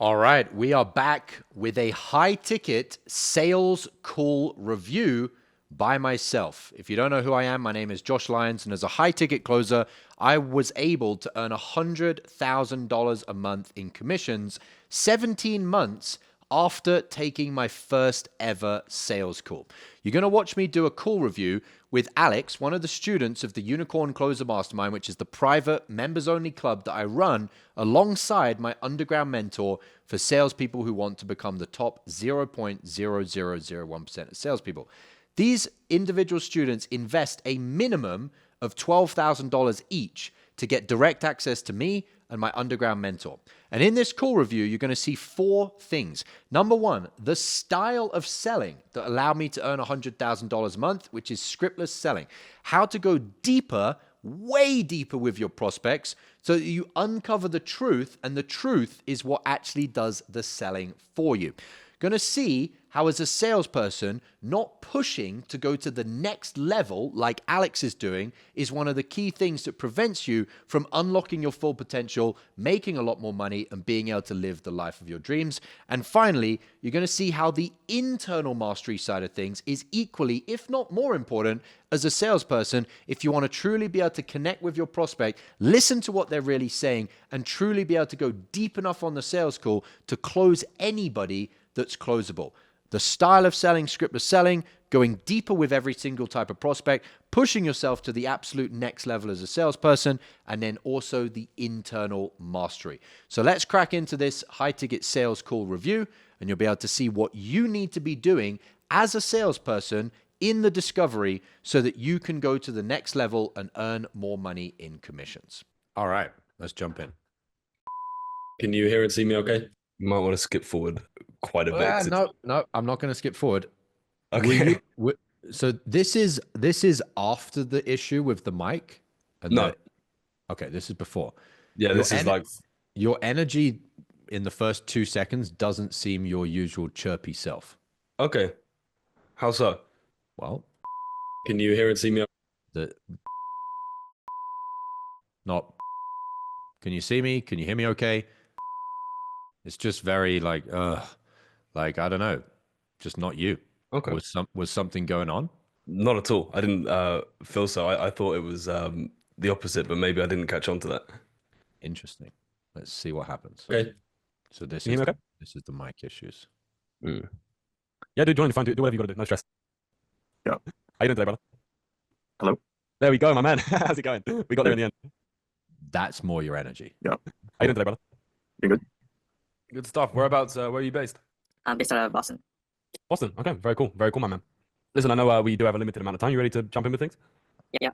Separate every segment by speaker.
Speaker 1: All right, we are back with a high ticket sales call review by myself. If you don't know who I am, my name is Josh Lyons, and as a high ticket closer, I was able to earn $100,000 a month in commissions 17 months after taking my first ever sales call. You're going to watch me do a call review with Alex, one of the students of the Unicorn Closer Mastermind, which is the private members-only club that I run alongside my underground mentor for salespeople who want to become the top 0.0001% of salespeople. These individual students invest a minimum of $12,000 each to get direct access to me and my underground mentor. And in this call review, you're going to see 4 things. Number 1, the style of selling that allowed me to earn $100,000 a month, which is scriptless selling. How to go deeper, way deeper with your prospects so that you uncover the truth, and the truth is what actually does the selling for you. Going to see how, as a salesperson, not pushing to go to the next level like Alex is doing is one of the key things that prevents you from unlocking your full potential, making a lot more money, and being able to live the life of your dreams. And finally, you're going to see how the internal mastery side of things is equally, if not more important, as a salesperson, if you want to truly be able to connect with your prospect, listen to what they're really saying, and truly be able to go deep enough on the sales call to close anybody that's closable. The style of selling, scriptless selling, going deeper with every single type of prospect, pushing yourself to the absolute next level as a salesperson, and then also the internal mastery. So let's crack into this high ticket sales call review, and you'll be able to see what you need to be doing as a salesperson in the discovery so that you can go to the next level and earn more money in commissions. All right, let's jump in.
Speaker 2: Can you hear and see me okay? You might want to skip forward quite a bit.
Speaker 1: No, I'm not going to skip forward.
Speaker 2: Okay.
Speaker 1: So this is after the issue with the mic?
Speaker 2: No.
Speaker 1: Okay, this is before.
Speaker 2: Yeah, this is like...
Speaker 1: Your energy in the first 2 seconds doesn't seem your usual chirpy self.
Speaker 2: Okay. How so?
Speaker 1: Well...
Speaker 2: Can you hear and see me?
Speaker 1: Not... Can you see me? Can you hear me okay? It's just very like, I don't know, just not you.
Speaker 2: Okay.
Speaker 1: Was something going on?
Speaker 2: Not at all. I didn't feel so. I thought it was the opposite, but maybe I didn't catch on to that.
Speaker 1: Interesting. Let's see what happens.
Speaker 2: Okay.
Speaker 1: So this
Speaker 2: is
Speaker 1: the mic issues.
Speaker 2: Yeah, dude, join the fun. Do whatever you got to do. No stress.
Speaker 3: Yeah.
Speaker 2: How you doing today, brother?
Speaker 3: Hello.
Speaker 2: There we go, my man. How's it going? We got there in the end.
Speaker 1: That's more your energy.
Speaker 3: Yeah.
Speaker 2: How you doing today, brother?
Speaker 3: Doing good.
Speaker 2: Good stuff. Whereabouts? Where are you based?
Speaker 4: I'm based out of Boston.
Speaker 2: Boston. Okay, very cool. Very cool, my man. Listen, I know we do have a limited amount of time. You ready to jump in with things?
Speaker 4: Yeah.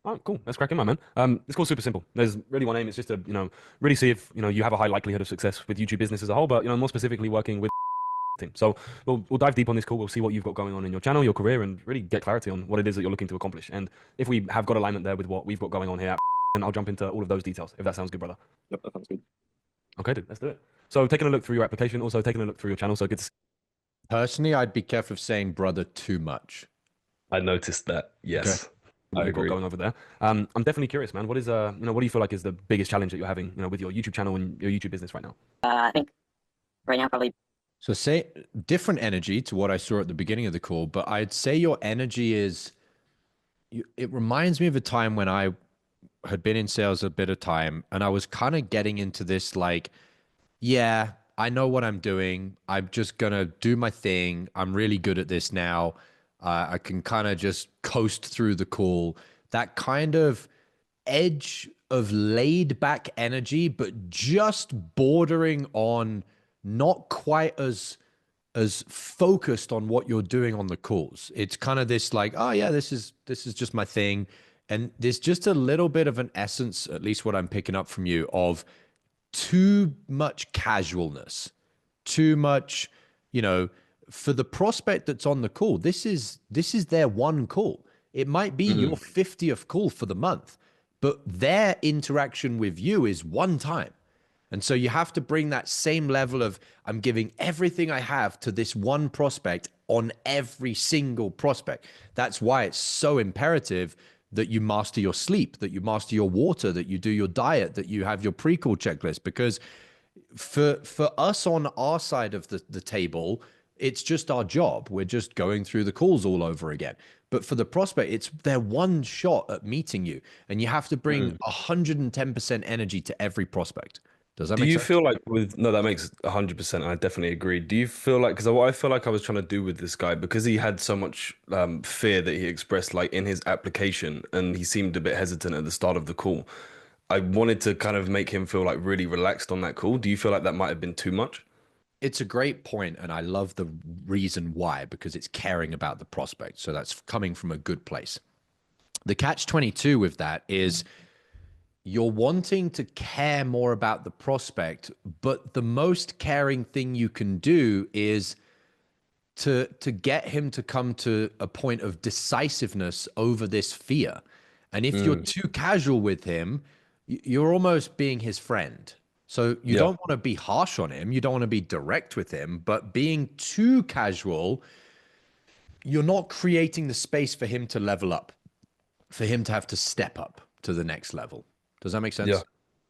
Speaker 2: All right, cool. Let's crack in, my man. This call's super simple. There's really one aim. It's just to, really see if, you have a high likelihood of success with YouTube business as a whole, but, more specifically working with team. So we'll dive deep on this call. We'll see what you've got going on in your channel, your career, and really get clarity on what it is that you're looking to accomplish. And if we have got alignment there with what we've got going on here, then I'll jump into all of those details, if that sounds good, brother.
Speaker 3: Yep, that sounds good.
Speaker 2: Okay, dude, let's do it. So taking a look through your application, also taking a look through your channel. So good to see.
Speaker 1: Personally, I'd be careful of saying brother too much.
Speaker 2: I noticed that. Yes. Okay. I agree. Going over there. I'm definitely curious, man. What is what do you feel like is the biggest challenge that you're having, with your YouTube channel and your YouTube business right now?
Speaker 4: I think right now probably.
Speaker 1: So say different energy to what I saw at the beginning of the call, but I'd say your energy is, it reminds me of a time when I had been in sales a bit of time and I was kind of getting into this like, yeah, I know what I'm doing. I'm just going to do my thing. I'm really good at this now. I can kind of just coast through the call. That kind of edge of laid back energy, but just bordering on not quite as focused on what you're doing on the calls. It's kind of this like, oh yeah, this is just my thing. And there's just a little bit of an essence, at least what I'm picking up from you, of too much casualness, too much, for the prospect that's on the call. This is their one call. It might be your 50th call for the month, but their interaction with you is one time. And so you have to bring that same level of, I'm giving everything I have to this one prospect on every single prospect. That's why it's so imperative that you master your sleep, that you master your water, that you do your diet, that you have your pre-call checklist, because for us on our side of the table, it's just our job. We're just going through the calls all over again. But for the prospect, it's their one shot at meeting you, and you have to bring 110% energy to every prospect. Does that
Speaker 2: Do
Speaker 1: make
Speaker 2: you
Speaker 1: sense?
Speaker 2: feel like with no, that makes 100%, and I definitely agree. Do you feel like, because what I feel like I was trying to do with this guy, because he had so much fear that he expressed like in his application, and he seemed a bit hesitant at the start of the call. I wanted to kind of make him feel like really relaxed on that call. Do you feel like that might have been too much?
Speaker 1: It's a great point, and I love the reason why, because it's caring about the prospect. So that's coming from a good place. The catch 22 with that is you're wanting to care more about the prospect, but the most caring thing you can do is to get him to come to a point of decisiveness over this fear. And if you're too casual with him, you're almost being his friend. So you
Speaker 2: Yeah.
Speaker 1: don't want to be harsh on him, you don't want to be direct with him, but being too casual, you're not creating the space for him to level up, for him to have to step up to the next level. Does that make
Speaker 2: Yeah,
Speaker 1: sense?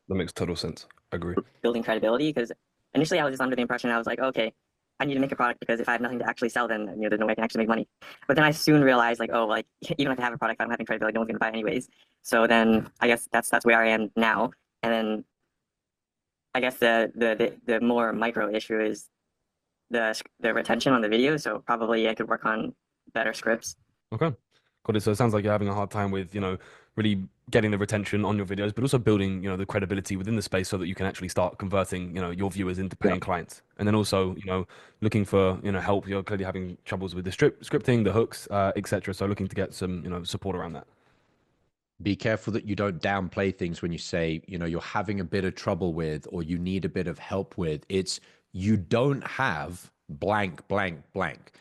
Speaker 2: that makes total sense. I agree.
Speaker 4: building credibility, because initially I was just under the impression I was like, okay, I need to make a product because if I have nothing to actually sell, then there's no way I can actually make money. But then I soon realized like, oh, like even if I have a product, if I don't have any credibility, no one's gonna buy it anyways. So then I guess that's where I am now. And then I guess the more micro issue is the retention on the video. So probably I could work on better scripts.
Speaker 2: Okay. Got it. So it sounds like you're having a hard time with, really getting the retention on your videos, but also building, the credibility within the space so that you can actually start converting, your viewers into paying clients. And then also, looking for, help. You're clearly having troubles with the scripting, the hooks, etc. So looking to get some, support around that.
Speaker 1: Be careful that you don't downplay things when you say, you're having a bit of trouble with, or you need a bit of help with. It's you don't have blank, blank, blank.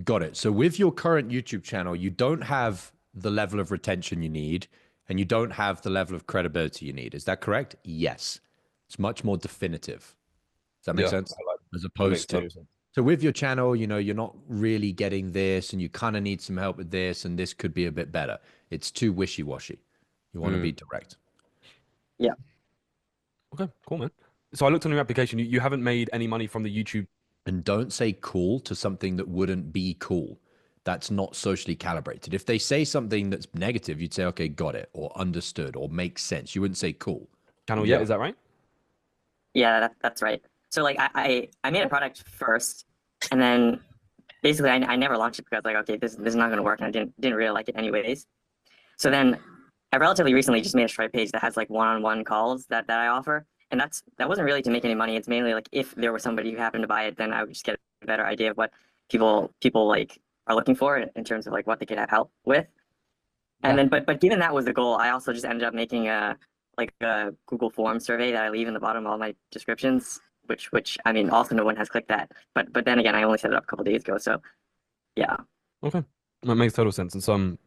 Speaker 1: Got it. So with your current YouTube channel, you don't have the level of retention you need, and you don't have the level of credibility you need. Is that correct? Yes. It's much more definitive. Does that make
Speaker 2: Yeah,
Speaker 1: sense?
Speaker 2: I like
Speaker 1: As
Speaker 2: that. Makes
Speaker 1: opposed to,
Speaker 2: total sense.
Speaker 1: so with your channel, you're not really getting this, and you kind of need some help with this, and this could be a bit better. It's too wishy-washy. You want to be direct.
Speaker 4: Yeah.
Speaker 2: Okay, cool, man. So I looked on your application. You haven't made any money from the YouTube.
Speaker 1: And don't say cool to something that wouldn't be cool. That's not socially calibrated. If they say something that's negative, you'd say, okay, got it, or understood, or makes sense. You wouldn't say cool.
Speaker 2: Channel yet, is that right?
Speaker 4: Yeah, that's right. So like I made a product first, and then basically I never launched it because like, okay, this is not going to work, and I didn't really like it anyways. So then I relatively recently just made a Stripe page that has like one-on-one calls that I offer, and that wasn't really to make any money. It's mainly like if there was somebody who happened to buy it, then I would just get a better idea of what people like are looking for in terms of like what they could have help with. And then but given that was the goal, I also just ended up making a Google Form survey that I leave in the bottom of all my descriptions, which I mean also no one has clicked that. But then again, I only set it up a couple days ago, so yeah.
Speaker 2: Okay, that makes total sense. And some,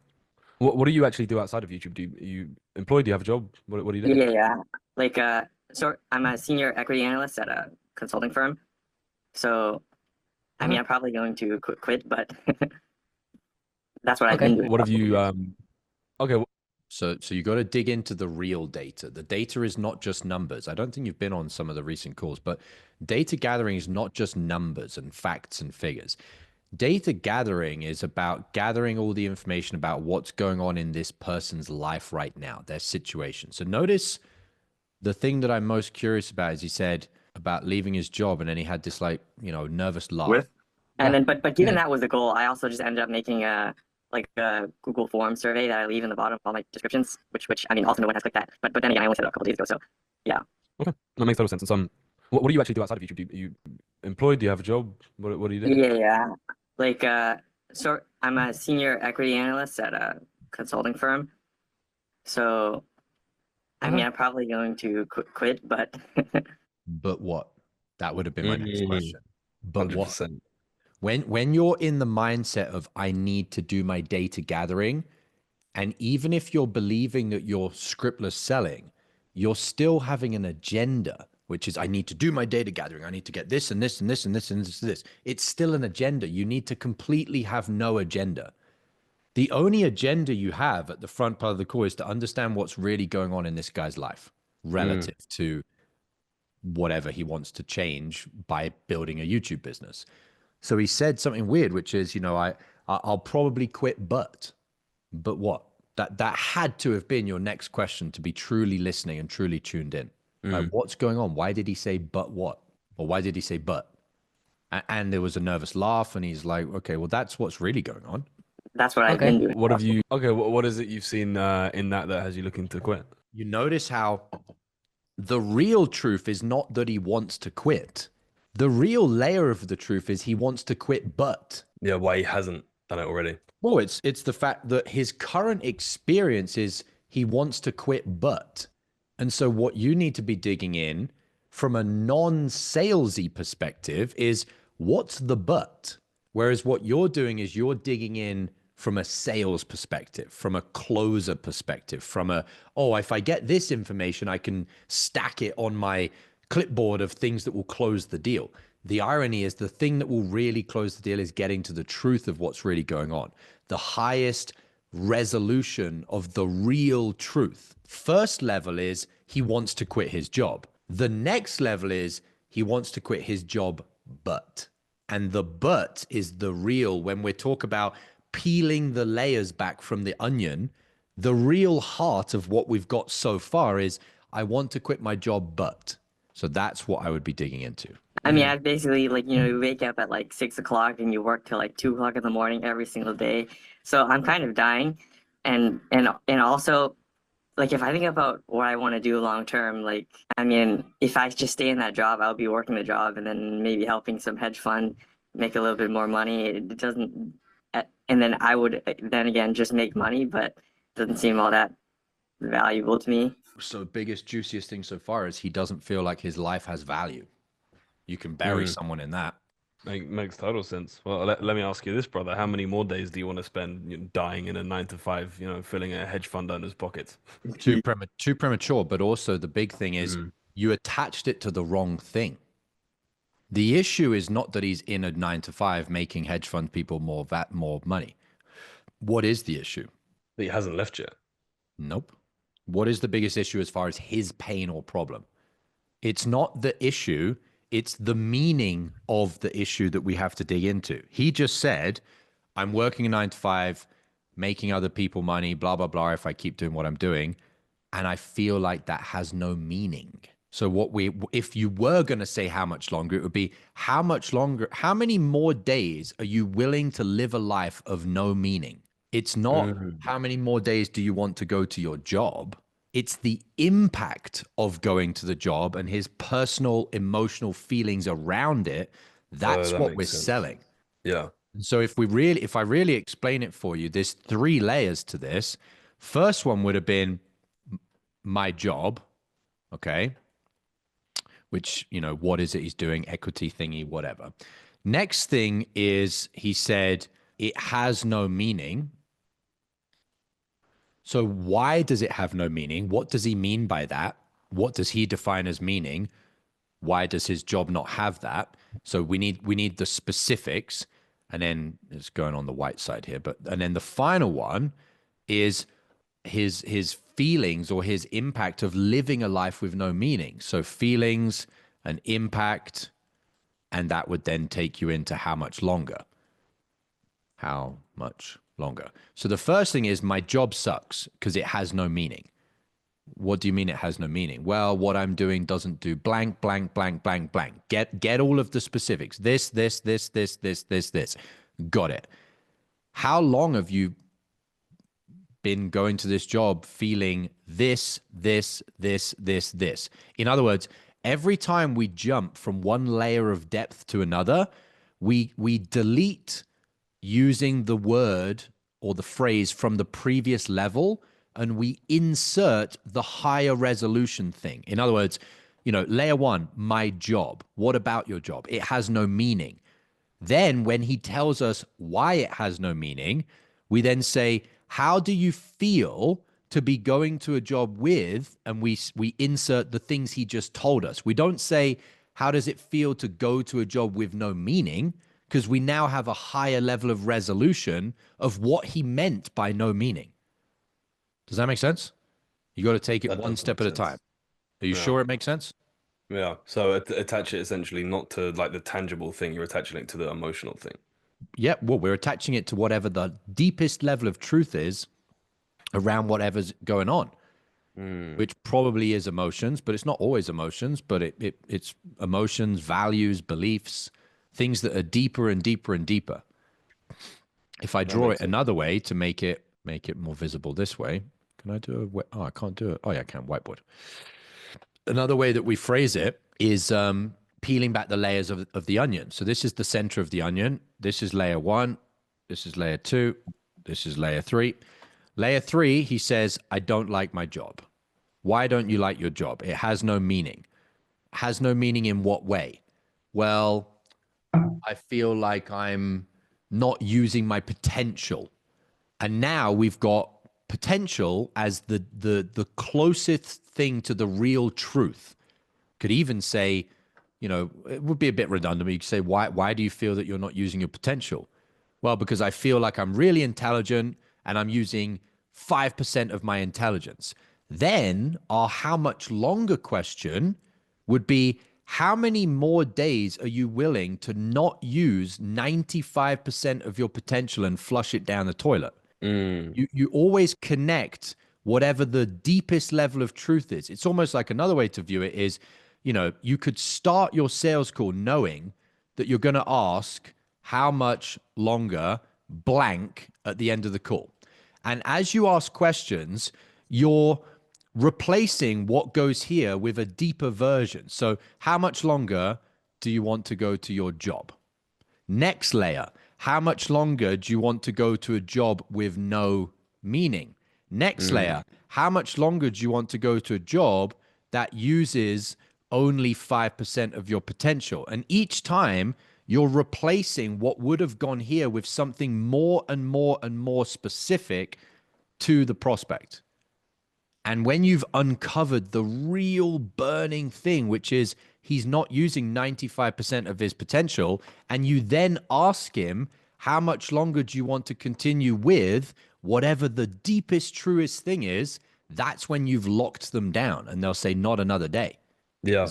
Speaker 2: what do you actually do outside of YouTube? Are you employed? Do you have a job? What do you do?
Speaker 4: Yeah. Like so I'm a senior equity analyst at a consulting firm. So I mean I'm probably going to quit, but that's what I've been doing.
Speaker 2: What have you okay,
Speaker 1: So you got to dig into the real data. The data is not just numbers. I don't think you've been on some of the recent calls, but data gathering is not just numbers and facts and figures. Data gathering is about gathering all the information about what's going on in this person's life right now, their situation. So notice the thing that I'm most curious about is he said about leaving his job, and then he had this like, nervous laugh.
Speaker 3: With?
Speaker 4: And then but given that was the goal, I also just ended up making a Google Form survey that I leave in the bottom of all my descriptions, which I mean also no one has clicked that. But then again, I only set it up a couple days ago, so yeah.
Speaker 2: okay, that makes total sense. And some, what do you actually do outside of YouTube? Are you employed? Do you have a job? What do you do?
Speaker 4: Yeah. Like so I'm a senior equity analyst at a consulting firm. So I mean I'm probably going to quit, but
Speaker 1: But what? That would have been my next question. But what?
Speaker 2: 100%.
Speaker 1: When you're in the mindset of I need to do my data gathering, and even if you're believing that you're scriptless selling, you're still having an agenda, which is I need to do my data gathering. I need to get this and this and this and this and this and this. It's still an agenda. You need to completely have no agenda. The only agenda you have at the front part of the call is to understand what's really going on in this guy's life relative to whatever he wants to change by building a YouTube business. So he said something weird, which is, I'll probably quit, but what? That had to have been your next question to be truly listening and truly tuned in. Like, what's going on? Why did he say, but what? Or why did he say, but? And there was a nervous laugh, and he's like, okay, well, that's what's really going on.
Speaker 4: That's what I've been doing.
Speaker 2: What have you? Okay, what is it you've seen in that has you looking to quit?
Speaker 1: You notice how the real truth is not that he wants to quit. The real layer of the truth is he wants to quit, but.
Speaker 2: Yeah, why he hasn't done it already.
Speaker 1: Well, it's the fact that his current experience is he wants to quit, but. And so what you need to be digging in from a non-salesy perspective is what's the but? Whereas what you're doing is you're digging in from a sales perspective, from a closer perspective, from if I get this information, I can stack it on my clipboard of things that will close the deal. The irony is the thing that will really close the deal is getting to the truth of what's really going on. The highest resolution of the real truth. First level is he wants to quit his job. The next level is he wants to quit his job, but. And the but is the real, when we talk about peeling the layers back from the onion, the real heart of what we've got so far is I want to quit my job, but. So that's what I would be digging into.
Speaker 4: I mean, I basically you wake up at 6 o'clock and you work till 2 o'clock in the morning every single day. So I'm kind of dying, and also, if I think about what I want to do long term, I mean, if I just stay in that job, I'll be working the job and then maybe helping some hedge fund make a little bit more money. It doesn't, and then I would then again just make money, but it doesn't seem all that valuable to me.
Speaker 1: So biggest, juiciest thing so far is he doesn't feel like his life has value. You can bury someone in that.
Speaker 2: Makes total sense. Well, let me ask you this, brother. How many more days do you want to spend dying in a 9 to 5, filling a hedge fund owner's pockets?
Speaker 1: Too premature, but also the big thing is you attached it to the wrong thing. The issue is not that he's in a 9 to 5 making hedge fund people more money. What is the issue?
Speaker 2: That he hasn't left yet.
Speaker 1: Nope. What is the biggest issue as far as his pain or problem? It's not the issue. It's the meaning of the issue that we have to dig into. He just said, I'm working a 9 to 5, making other people money, blah, blah, blah, if I keep doing what I'm doing. And I feel like that has no meaning. So if you were going to say how much longer, it would be how much longer, how many more days are you willing to live a life of no meaning? It's not how many more days do you want to go to your job? It's the impact of going to the job and his personal emotional feelings around it. That's what we're selling.
Speaker 2: Yeah.
Speaker 1: So if I really explain it for you, there's 3 layers to this. First one would have been my job. Okay. Which, what is it he's doing? Equity thingy, whatever. Next thing is he said it has no meaning. So why does it have no meaning? What does he mean by that? What does he define as meaning? Why does his job not have that? So we need the specifics, and then it's going on the white side here. And then the final one is his feelings or his impact of living a life with no meaning. So feelings and impact, and that would then take you into how much longer? How much longer? So the first thing is my job sucks because it has no meaning. What do you mean it has no meaning? Well, what I'm doing doesn't do blank, blank, blank, blank, blank. Get all of the specifics. This. Got it. How long have you been going to this job feeling this? In other words, every time we jump from one layer of depth to another, we delete using the word or the phrase from the previous level, and we insert the higher resolution thing. In other words, layer 1, my job. What about your job? It has no meaning. Then when he tells us why it has no meaning, we then say, how do you feel to be going to a job with, and we insert the things he just told us. We don't say, how does it feel to go to a job with no meaning? Because we now have a higher level of resolution of what he meant by no meaning. Does that make sense? You got to take it one step at a time. Are you sure it makes sense?
Speaker 2: Yeah. So attach it essentially not to like the tangible thing, you're attaching it to the emotional thing.
Speaker 1: Yeah, well, we're attaching it to whatever the deepest level of truth is around whatever's going on,
Speaker 2: Mm.
Speaker 1: which probably is emotions, but it's not always emotions, but it's emotions, values, beliefs, things that are deeper and deeper and deeper. If I
Speaker 2: That
Speaker 1: draw
Speaker 2: makes
Speaker 1: it
Speaker 2: sense.
Speaker 1: another way to make it more visible this way, can I do a, oh, I can't do it. Oh yeah, I can, whiteboard. Another way that we phrase it is peeling back the layers of the onion. So this is the center of the onion. This is layer one. This is layer two. This is layer three. Layer three, he says, I don't like my job. Why don't you like your job? It has no meaning. Has no meaning in what way? Well, I feel like I'm not using my potential. And now we've got potential as the closest thing to the real truth. Could even say, you know, it would be a bit redundant, but you could say, why do you feel that you're not using your potential? Well, because I feel like I'm really intelligent and I'm using 5% of my intelligence. Then our how much longer question would be, how many more days are you willing to not use 95% of your potential and flush it down the toilet?
Speaker 2: Mm.
Speaker 1: You always connect whatever the deepest level of truth is. It's almost like another way to view it is, you know, you could start your sales call knowing that you're going to ask how much longer blank at the end of the call. And as you ask questions, you're replacing what goes here with a deeper version. So, how much longer do you want to go to your job? Next layer, how much longer do you want to go to a job with no meaning? Next
Speaker 2: Mm.
Speaker 1: layer, how much longer do you want to go to a job that uses only 5% of your potential? And each time you're replacing what would have gone here with something more and more and more specific to the prospect. And when you've uncovered the real burning thing, which is he's not using 95% of his potential, and you then ask him, how much longer do you want to continue with whatever the deepest, truest thing is? That's when you've locked them down, and they'll say, not another day.
Speaker 2: Yeah.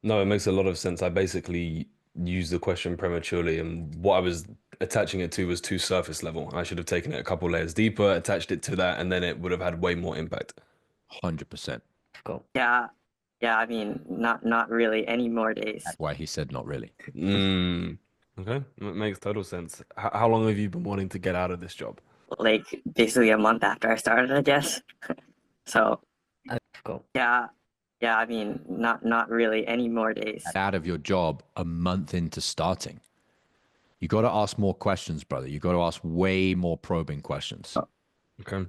Speaker 2: No, it makes a lot of sense. I basically used the question prematurely, and what I was attaching it to was too surface level. I should have taken it a couple layers deeper, attached it to that, and then it would have had way more impact.
Speaker 1: 100%.
Speaker 4: Cool. Yeah. Yeah. I mean, not really any more days.
Speaker 1: That's why he said not really.
Speaker 2: Mm. Okay, that makes total sense. How long have you been wanting to get out of this job?
Speaker 4: Like basically a month after I started, I guess. So cool. Yeah. Yeah. I mean, not really any more days.
Speaker 1: Out of your job a month into starting. You got to ask more questions, brother. You got to ask way more probing questions.
Speaker 2: Okay,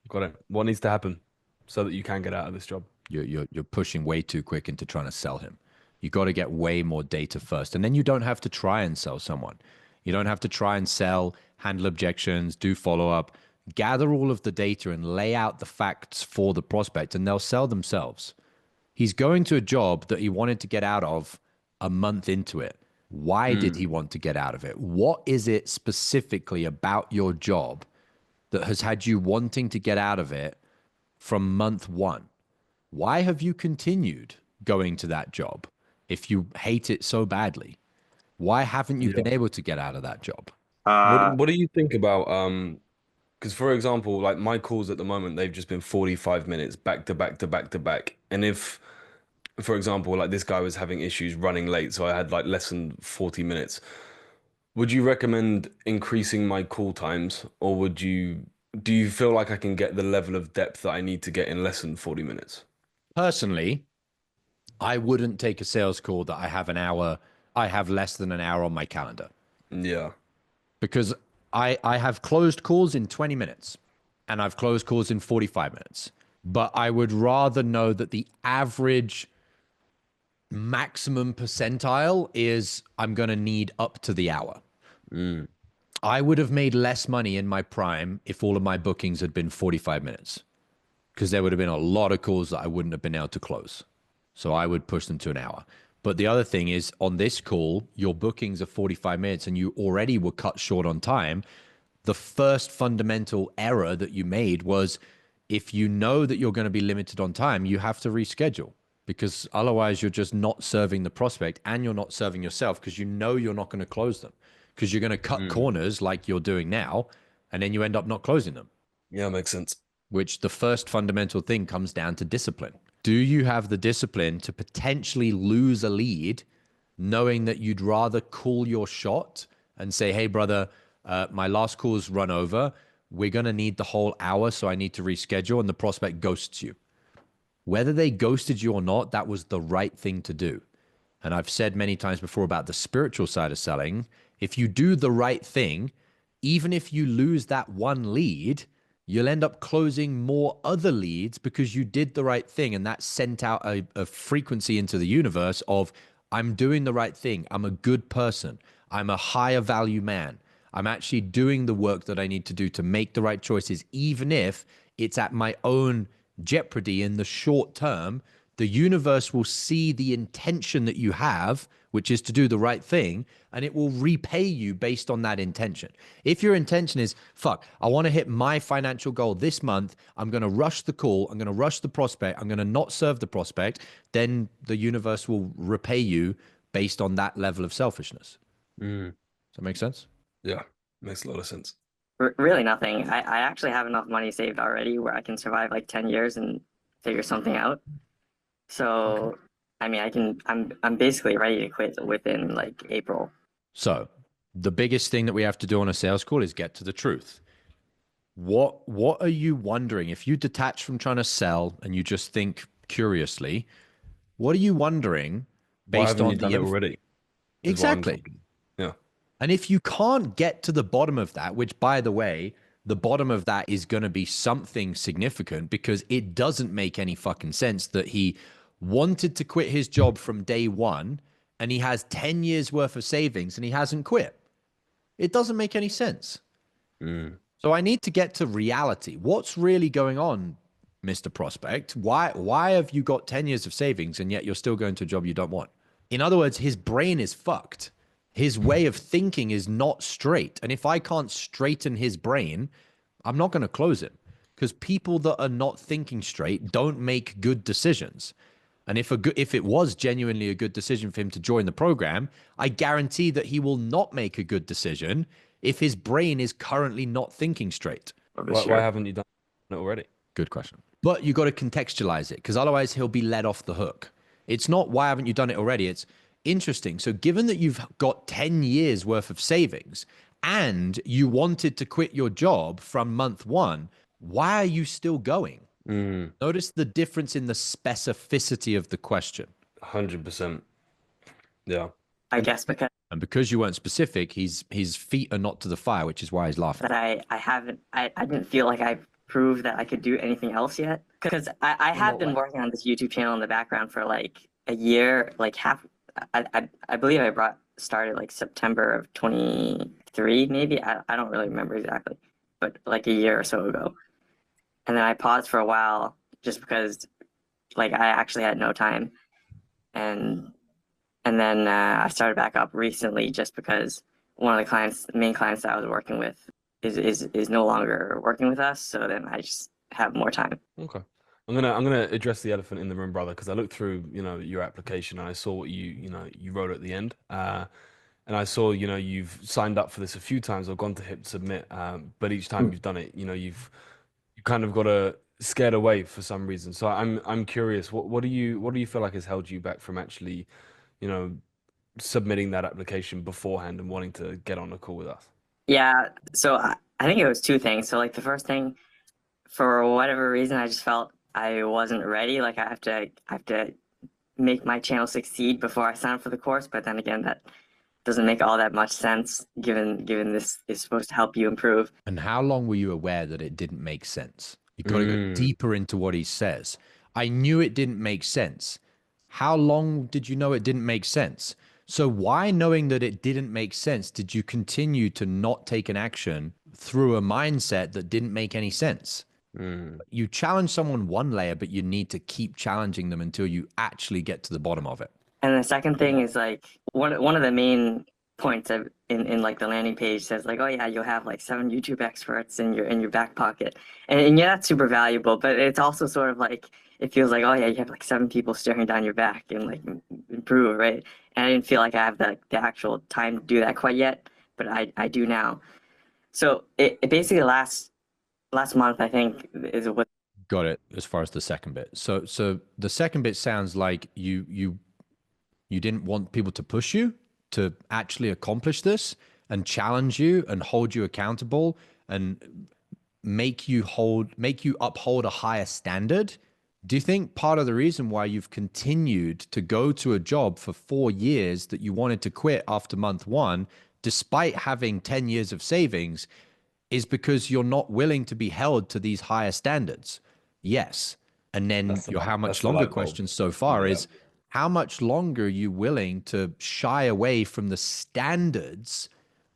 Speaker 2: got it. What needs to happen so that you can get out of this job?
Speaker 1: You're pushing way too quick into trying to sell him. You got to get way more data first, and then you don't have to try and sell someone. You don't have to try and sell, handle objections, do follow up. Gather all of the data and lay out the facts for the prospect, and they'll sell themselves. He's going to a job that he wanted to get out of a month into it. Why did he want to get out of it? What is it specifically about your job that has had you wanting to get out of it from month one? Why have you continued going to that job if you hate it so badly? Why haven't you been able to get out of that job?
Speaker 2: What do you think about because for example, like my calls at the moment, they've just been 45 minutes back to back to back to back. And if, for example, like this guy was having issues running late, so I had like less than 40 minutes. Would you recommend increasing my call times, or do you feel like I can get the level of depth that I need to get in less than 40 minutes?
Speaker 1: Personally, I wouldn't take a sales call that I have less than an hour on my calendar,
Speaker 2: Yeah.
Speaker 1: because I have closed calls in 20 minutes and I've closed calls in 45 minutes. But I would rather know that the average maximum percentile is I'm going to need up to the hour. I would have made less money in my prime if all of my bookings had been 45 minutes, because there would have been a lot of calls that I wouldn't have been able to close. So I would push them to an hour. But the other thing is, on this call, your bookings are 45 minutes and you already were cut short on time. The first fundamental error that you made was, if you know that you're going to be limited on time, you have to reschedule. because otherwise you're just not serving the prospect and you're not serving yourself, because you know you're not going to close them, because you're going to cut corners like you're doing now, and then you end up not closing them.
Speaker 2: Yeah, makes sense.
Speaker 1: Which the first fundamental thing comes down to discipline. Do you have the discipline to potentially lose a lead knowing that you'd rather call your shot and say, hey, brother, my last call's run over. We're going to need the whole hour, so I need to reschedule, and the prospect ghosts you. Whether they ghosted you or not, that was the right thing to do. And I've said many times before about the spiritual side of selling. If you do the right thing, even if you lose that one lead, you'll end up closing more other leads because you did the right thing. And that sent out a frequency into the universe of, I'm doing the right thing. I'm a good person. I'm a higher value man. I'm actually doing the work that I need to do to make the right choices, even if it's at my own jeopardy in the short term. The universe will see the intention that you have, which is to do the right thing, and it will repay you based on that intention. If your intention is, fuck, I want to hit my financial goal this month, I'm going to rush the call, I'm going to rush the prospect, I'm going to not serve the prospect, then the universe will repay you based on that level of selfishness. Does that make sense?
Speaker 2: Yeah, makes a lot of sense.
Speaker 4: Really nothing. I actually have enough money saved already where I can survive like 10 years and figure something out. So, I mean, I'm basically ready to quit within like April.
Speaker 1: So the biggest thing that we have to do on a sales call is get to the truth. What are you wondering? If you detach from trying to sell and you just think curiously, what are you wondering based on
Speaker 2: the already?
Speaker 1: Exactly.
Speaker 2: Yeah.
Speaker 1: And if you can't get to the bottom of that, which by the way, the bottom of that is going to be something significant, because it doesn't make any fucking sense that he wanted to quit his job from day one and he has 10 years worth of savings and he hasn't quit. It doesn't make any sense. So I need to get to reality. What's really going on, Mr. Prospect? Why have you got 10 years of savings and yet you're still going to a job you don't want? In other words, his brain is fucked. His way of thinking is not straight. And if I can't straighten his brain, I'm not going to close him, because people that are not thinking straight don't make good decisions. And if it was genuinely a good decision for him to join the program, I guarantee that he will not make a good decision if his brain is currently not thinking straight.
Speaker 2: Why haven't you done it already?
Speaker 1: Good question. But you got to contextualize it, because otherwise he'll be let off the hook. It's not why haven't you done it already? It's interesting. So given that you've got 10 years worth of savings and you wanted to quit your job from month one, why are you still going? Notice the difference in the specificity of the question.
Speaker 2: 100%. Yeah.
Speaker 4: I guess
Speaker 1: because you weren't specific, his feet are not to the fire, which is why he's laughing.
Speaker 4: that I didn't feel like I proved that I could do anything else yet. Because I have been working on this YouTube channel in the background for like a year, like I believe I started like September of 23, maybe. I don't really remember exactly, but like a year or so ago. And then I paused for a while just because like I actually had no time. And then I started back up recently just because one of the main clients that I was working with is no longer working with us. So then I just have more time.
Speaker 2: Okay. I'm gonna address the elephant in the room, brother, because I looked through, your application and I saw what you wrote at the end. And I saw, you've signed up for this a few times or gone to hit submit. But each time you've done it, you kind of got scared away for some reason. So I'm curious, what do you feel like has held you back from actually, submitting that application beforehand and wanting to get on a call with us?
Speaker 4: Yeah, so I think it was two things. So like the first thing, for whatever reason, I just felt I wasn't ready. Like I have to make my channel succeed before I sign up for the course. But then again, that doesn't make all that much sense given this is supposed to help you improve.
Speaker 1: And how long were you aware that it didn't make sense? You got to go deeper into what he says. I knew it didn't make sense. How long did you know it didn't make sense? So why, knowing that it didn't make sense, did you continue to not take an action through a mindset that didn't make any sense? You challenge someone one layer, but you need to keep challenging them until you actually get to the bottom of it.
Speaker 4: And the second thing is like one of the main points in like the landing page says like, oh yeah, you'll have like 7 YouTube experts in your back pocket, and yeah, that's super valuable. But it's also sort of like it feels like, oh yeah, you have like 7 people staring down your back and like improve, right? And I didn't feel like I have the actual time to do that quite yet, but I do now. So it basically last month, I think, is what.
Speaker 1: Got it. As far as the second bit. So the second bit sounds like you didn't want people to push you to actually accomplish this and challenge you and hold you accountable and make you uphold a higher standard. Do you think part of the reason why you've continued to go to a job for 4 years that you wanted to quit after month 1, despite having 10 years of savings, is because you're not willing to be held to these higher standards? Yes. And then
Speaker 2: That's the
Speaker 1: your how
Speaker 2: that's
Speaker 1: much
Speaker 2: the
Speaker 1: longer
Speaker 2: light bulb.
Speaker 1: question so far
Speaker 2: Yeah.
Speaker 1: is, how much longer are you willing to shy away from the standards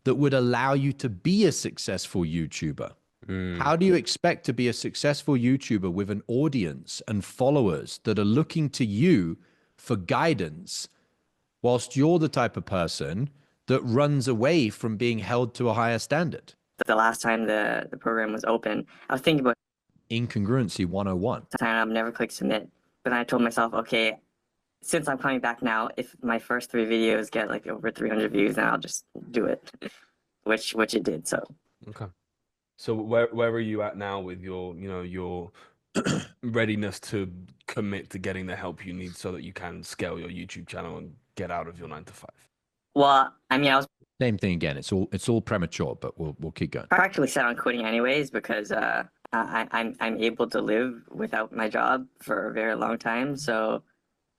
Speaker 1: that would allow you to be a successful YouTuber? How do you expect to be a successful YouTuber with an audience and followers that are looking to you for guidance, whilst you're the type of person that runs away from being held to a higher standard?
Speaker 4: The last time the program was open, I was thinking about
Speaker 1: Incongruency 101.
Speaker 4: sign up, never click submit. But then I told myself, okay, since I'm coming back now, if my first 3 videos get like over 300 views, then I'll just do it, which it did. So
Speaker 2: Okay. So where are you at now with your, your readiness to commit to getting the help you need so that you can scale your YouTube channel and get out of your 9 to 5?
Speaker 4: well, I mean, I was
Speaker 1: Same thing again. It's all premature, but we'll keep going.
Speaker 4: practically set on quitting anyways because I'm able to live without my job for a very long time. So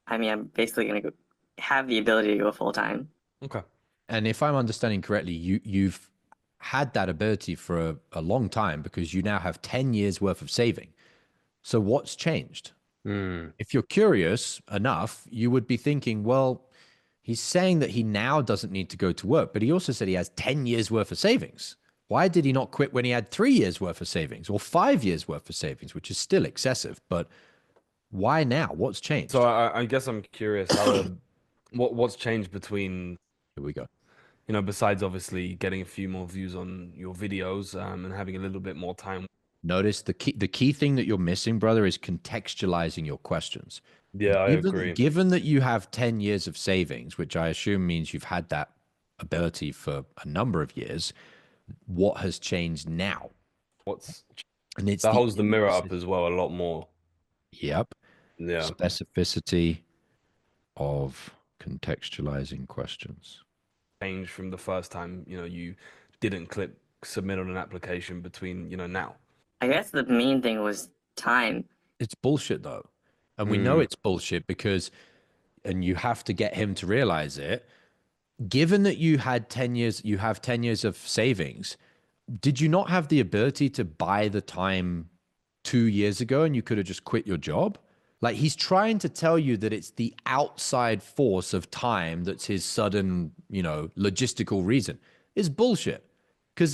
Speaker 4: I mean, I'm basically gonna have the ability to go full time.
Speaker 2: Okay.
Speaker 1: And if I'm understanding correctly, you've had that ability for a long time because you now have 10 years worth of saving. So what's changed? If you're curious enough, you would be thinking, well, he's saying that he now doesn't need to go to work, but he also said he has 10 years worth of savings. Why did he not quit when he had 3 years worth of savings or 5 years worth of savings, which is still excessive? But why now? What's changed?
Speaker 2: So I guess I'm curious how what's changed between,
Speaker 1: Here we go.
Speaker 2: besides obviously getting a few more views on your videos and having a little bit more time.
Speaker 1: Notice the key thing that you're missing, brother, is contextualizing your questions.
Speaker 2: Yeah, I agree.
Speaker 1: Given that you have 10 years of savings, which I assume means you've had that ability for a number of years, what has changed now? And it's
Speaker 2: That holds the mirror up as well a lot more.
Speaker 1: Yep.
Speaker 2: Yeah.
Speaker 1: Specificity of contextualizing questions.
Speaker 2: Change from the first time, you didn't click submit on an application between, now.
Speaker 4: I guess the main thing was time.
Speaker 1: It's bullshit though. And we know it's bullshit because, and you have to get him to realize it, given that you have 10 years of savings, did you not have the ability to buy the time 2 years ago and you could have just quit your job? Like, he's trying to tell you that it's the outside force of time that's his sudden, logistical reason. It's bullshit.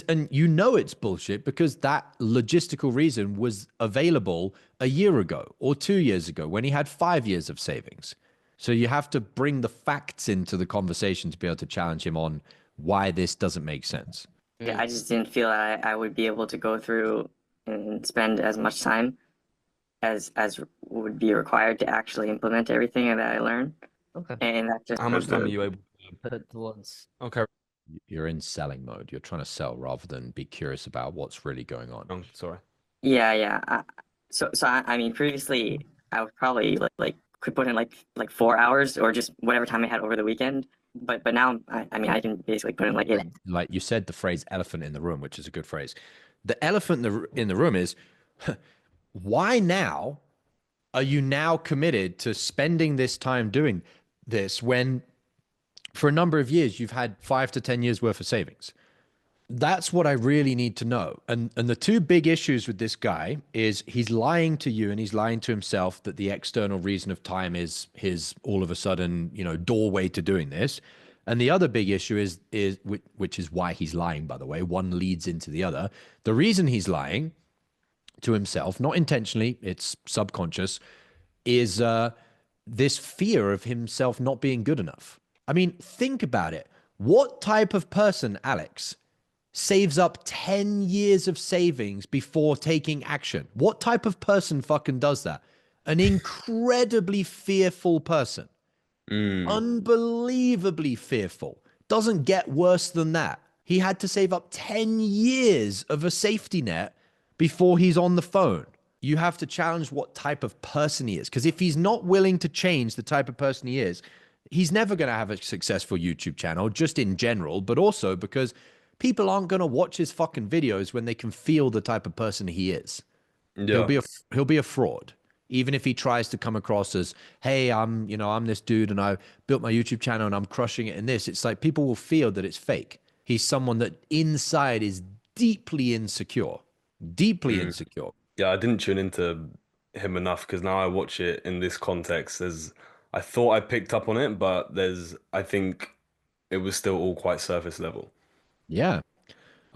Speaker 1: And it's bullshit because that logistical reason was available a year ago or 2 years ago when he had 5 years of savings. So you have to bring the facts into the conversation to be able to challenge him on why this doesn't make sense.
Speaker 4: Yeah, I just didn't feel that I would be able to go through and spend as much time as would be required to actually implement everything that I learned.
Speaker 5: Okay.
Speaker 4: And that just
Speaker 2: How much time are you able to
Speaker 5: Put it towards.
Speaker 2: Okay.
Speaker 1: You're in selling mode. You're trying to sell rather than be curious about what's really going on.
Speaker 2: Oh, sorry.
Speaker 4: Yeah. So I mean, previously I would probably could put in like 4 hours or just whatever time I had over the weekend. But now I mean I can basically put in like 8.
Speaker 1: Like you said, the phrase elephant in the room, which is a good phrase. The elephant in the room is, why now are you now committed to spending this time doing this when for a number of years you've had 5 to 10 years worth of savings? That's what I really need to know. And the two big issues with this guy is he's lying to you and he's lying to himself that the external reason of time is his all of a sudden, doorway to doing this. And the other big issue is which is why he's lying, by the way. One leads into the other. The reason he's lying to himself, not intentionally, it's subconscious, is this fear of himself not being good enough. I mean, think about it. What type of person, Alex, saves up 10 years of savings before taking action? What type of person fucking does that? an incredibly fearful person, unbelievably fearful. Doesn't get worse than that. He had to save up 10 years of a safety net before he's on the phone. You have to challenge what type of person he is. Because if he's not willing to change the type of person he is, he's never going to have a successful YouTube channel, just in general, but also because people aren't going to watch his fucking videos when they can feel the type of person he is.
Speaker 2: Yeah.
Speaker 1: He'll be a fraud. Even if he tries to come across as, hey, I'm this dude and I built my YouTube channel and I'm crushing it in this. It's like people will feel that it's fake. He's someone that inside is deeply insecure, deeply insecure.
Speaker 2: Yeah, I didn't tune into him enough because now I watch it in this context. I thought I picked up on it, but I think it was still all quite surface level.
Speaker 1: Yeah.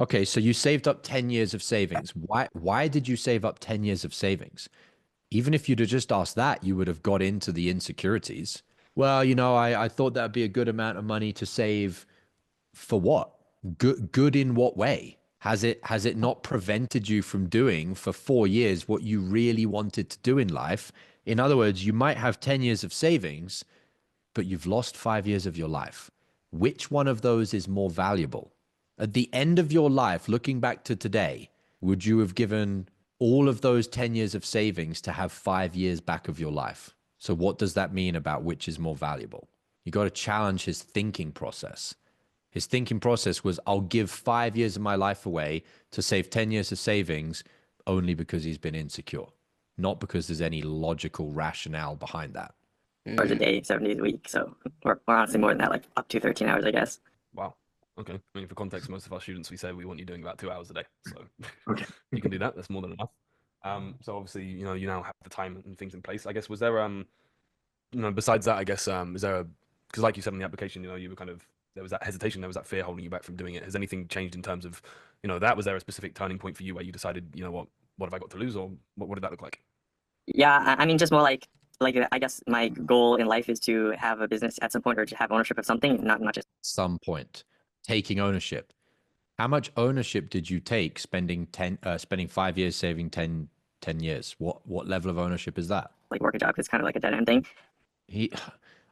Speaker 1: Okay, so you saved up 10 years of savings. Why did you save up 10 years of savings? Even if you'd have just asked that, you would have got into the insecurities. Well, I thought that'd be a good amount of money to save. For what? Good in what way? Has it not prevented you from doing for 4 years what you really wanted to do in life? In other words, you might have 10 years of savings, but you've lost 5 years of your life. Which one of those is more valuable? At the end of your life, looking back to today, would you have given all of those 10 years of savings to have 5 years back of your life? So what does that mean about which is more valuable? You got to challenge his thinking process. His thinking process was, I'll give 5 years of my life away to save 10 years of savings only because he's been insecure, not because there's any logical rationale behind that.
Speaker 4: Hours a day, 7 days a week. So we're honestly more than that, like up to 13 hours, I guess.
Speaker 2: Wow. Okay. I mean, for context, most of our students, we say we want you doing about 2 hours a day. So
Speaker 3: Okay.
Speaker 2: you can do that. That's more than enough. So obviously, you now have the time and things in place. I guess, was there, besides that, I guess, is there because like you said in the application, you were there was that hesitation, there was that fear holding you back from doing it. Has anything changed in terms of, that? Was there a specific turning point for you where you decided, what have I got to lose, or what did that look like?
Speaker 4: Yeah, I mean, just more like I guess my goal in life is to have a business at some point or to have ownership of something, not just
Speaker 1: Some point. Taking ownership. How much ownership did you take spending 5 years saving 10 years? What level of ownership is that?
Speaker 4: like work a job. 'Cause it's kind of like a dead end thing.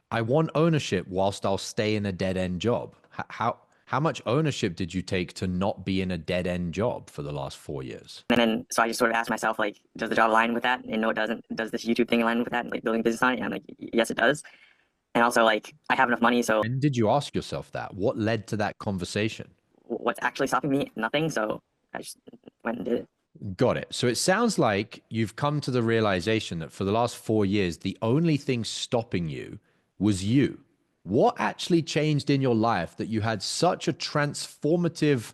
Speaker 1: I want ownership whilst I'll stay in a dead end job. How much ownership did you take to not be in a dead end job for the last 4 years?
Speaker 4: And then so I just sort of asked myself, like, does the job align with that? And no, it doesn't. Does this YouTube thing align with that? And like building business on it? And I'm like, yes, it does. And also, like, I have enough money, so
Speaker 1: And did you ask yourself that? What led to that conversation?
Speaker 4: what's actually stopping me? Nothing. So I just went and did it.
Speaker 1: Got it. So it sounds like you've come to the realization that for the last 4 years, the only thing stopping you was you. What actually changed in your life that you had such a transformative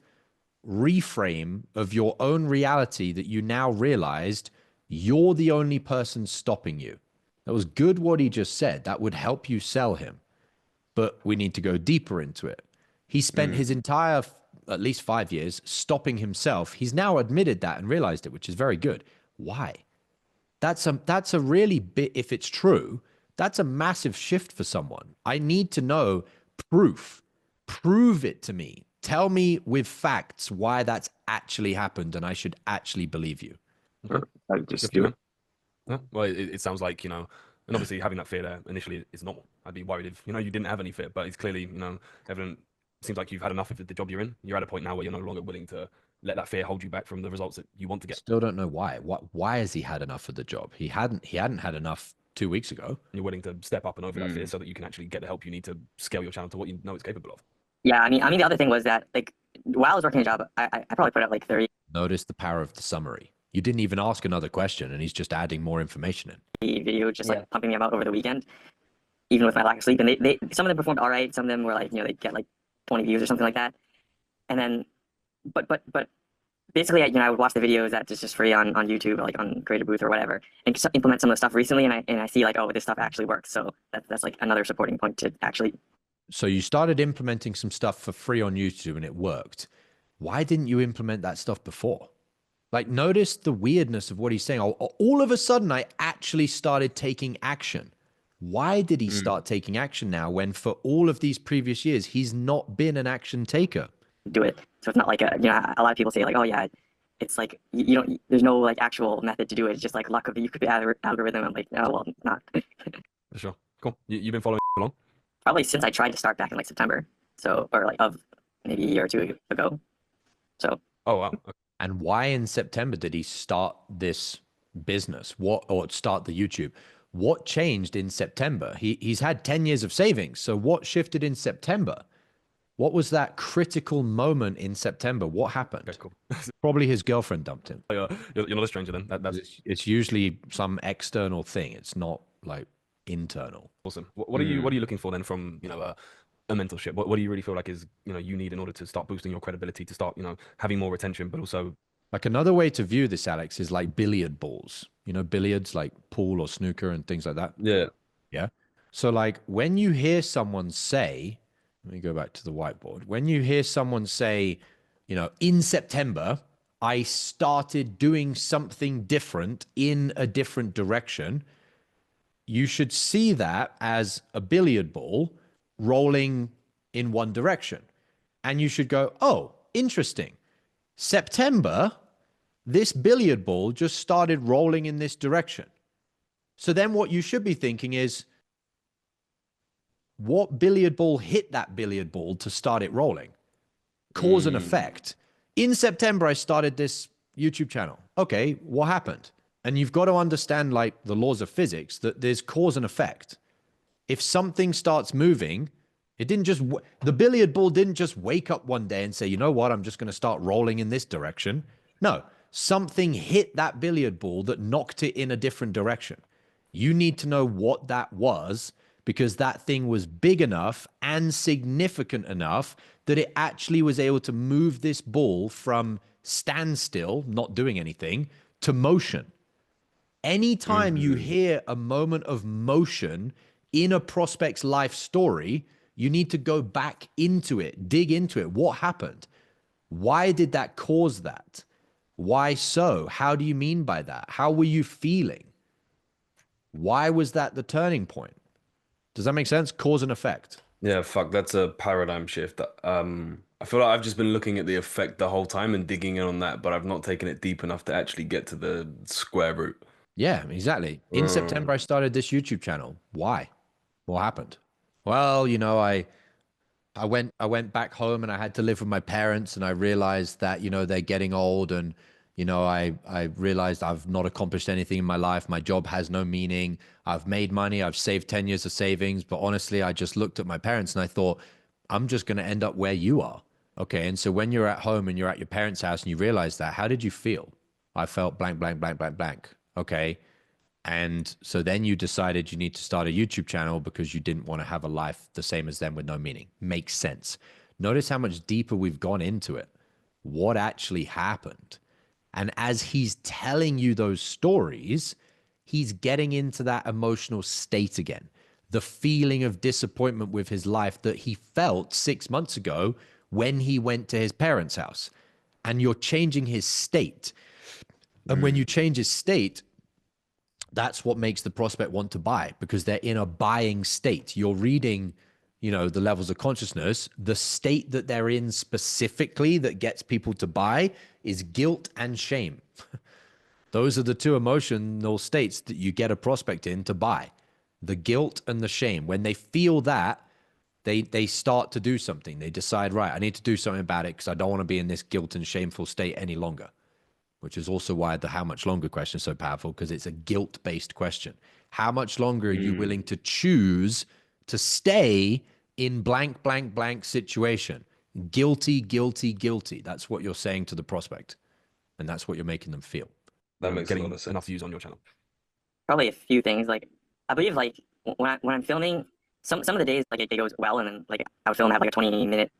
Speaker 1: reframe of your own reality that you now realized you're the only person stopping you? That was good what he just said. That would help you sell him. But we need to go deeper into it. He spent his entire at least 5 years stopping himself. He's now admitted that and realized it, which is very good. Why? That's a really bit, if it's true, that's a massive shift for someone. I need to know proof. Prove it to me. Tell me with facts why that's actually happened and I should actually believe you.
Speaker 3: Sure. I just
Speaker 2: Good for you,
Speaker 3: do it.
Speaker 2: man. Yeah, well, it sounds like, and obviously having that fear there initially is normal. I'd be worried if, you didn't have any fear, but it's clearly, evident. Seems like you've had enough of the job you're in. You're at a point now where you're no longer willing to let that fear hold you back from the results that you want to get.
Speaker 1: Still don't know why. Why has he had enough of the job? He hadn't had enough 2 weeks ago.
Speaker 2: You're willing to step up and over that fear so that you can actually get the help you need to scale your channel to what you know it's capable of.
Speaker 4: Yeah, I mean, the other thing was that, like, while I was working a job, I probably put out like 30
Speaker 1: Notice the power of the summary. You didn't even ask another question and he's just adding more information in.
Speaker 4: videos, just like pumping them out over the weekend, even with my lack of sleep. And they some of them performed all right. Some of them were like, they get like 20 views or something like that. And then, but basically, I would watch the videos that's just free on YouTube, like on Creator Booth or whatever, and implement some of the stuff recently. And I see like, oh, this stuff actually works. So that's like another supporting point to actually.
Speaker 1: So you started implementing some stuff for free on YouTube and it worked. Why didn't you implement that stuff before? Like, notice the weirdness of what he's saying. All of a sudden, I actually started taking action. Why did he start taking action now when for all of these previous years, he's not been an action taker?
Speaker 4: Do it. So it's not like a lot of people say like, oh yeah, it's like you don't. There's no like actual method to do it. It's just like luck of the YouTube algorithm. I'm like, oh well, not.
Speaker 2: For sure. Cool. You've been following along?
Speaker 4: Probably since I tried to start back in like September. So or like of maybe a year or two ago. So.
Speaker 2: Oh wow. Okay.
Speaker 1: And why in September did he start this business? Or start the YouTube? What changed in September? He's had 10 years of savings. So what shifted in September? What was that critical moment in September? What happened?
Speaker 2: Okay, cool.
Speaker 1: Probably his girlfriend dumped him.
Speaker 2: You're not a stranger then. That's
Speaker 1: It's usually some external thing. It's not like internal.
Speaker 2: awesome. What are you looking for then from, you know, a mentorship? What do you really feel like is, you know, you need in order to start boosting your credibility, to start, you know, having more retention, but also
Speaker 1: Like another way to view this, Alex, is like billiard balls. You know, billiards like pool or snooker and things like that.
Speaker 2: yeah.
Speaker 1: Yeah. So like when you hear someone say, let me go back to the whiteboard. When you hear someone say, you know, in September, I started doing something different in a different direction, you should see that as a billiard ball rolling in one direction. And you should go, oh, interesting. September, this billiard ball just started rolling in this direction. So then what you should be thinking is, what billiard ball hit that billiard ball to start it rolling? Cause and effect. In September, I started this YouTube channel. Okay, what happened? And you've got to understand like the laws of physics that there's cause and effect. If something starts moving, it didn't just, the billiard ball didn't just wake up one day and say, you know what, I'm just going to start rolling in this direction. No, something hit that billiard ball that knocked it in a different direction. You need to know what that was, because that thing was big enough and significant enough that it actually was able to move this ball from standstill, not doing anything, to motion. Anytime you hear a moment of motion in a prospect's life story, you need to go back into it, dig into it. What happened? Why did that cause that? Why so? How do you mean by that? How were you feeling? Why was that the turning point? Does that make sense? Cause and effect.
Speaker 5: Yeah, fuck, that's a paradigm shift. I feel like I've just been looking at the effect the whole time and digging in on that, but I've not taken it deep enough to actually get to the square root.
Speaker 1: Yeah, exactly. In September, I started this YouTube channel. Why? What happened? Well, you know, I went back home and I had to live with my parents, and I realized that, you know, they're getting old, and, you know, I realized I've not accomplished anything in my life. My job has no meaning. I've made money. I've saved 10 years of savings. But honestly, I just looked at my parents and I thought, I'm just going to end up where you are. Okay. And so when you're at home and you're at your parents' house and you realize that, how did you feel? I felt blank, blank, blank, blank, blank. Okay. And so then you decided you need to start a YouTube channel because you didn't want to have a life the same as them with no meaning. Makes sense. Notice how much deeper we've gone into it. What actually happened? And as he's telling you those stories, he's getting into that emotional state again. The feeling of disappointment with his life that he felt 6 months ago when he went to his parents' house. And you're changing his state. And when you change his state, that's what makes the prospect want to buy, because they're in a buying state. You're reading, you know, the levels of consciousness. The state that they're in specifically that gets people to buy is guilt and shame. Those are the two emotional states that you get a prospect in to buy. The guilt and the shame. When they feel that, they start to do something. They decide, right, I need to do something about it because I don't want to be in this guilt and shameful state any longer. Which is also why the how much longer question is so powerful, because it's a guilt-based question. How much longer are you willing to choose to stay in blank, blank, blank situation? Guilty, guilty, guilty. That's what you're saying to the prospect. And that's what you're making them feel.
Speaker 5: That makes a
Speaker 2: getting
Speaker 5: lot of sense.
Speaker 2: enough views on your channel.
Speaker 4: Probably a few things. Like I believe like when I'm filming, some of the days like it goes well, and then like I would film have like a 20-minute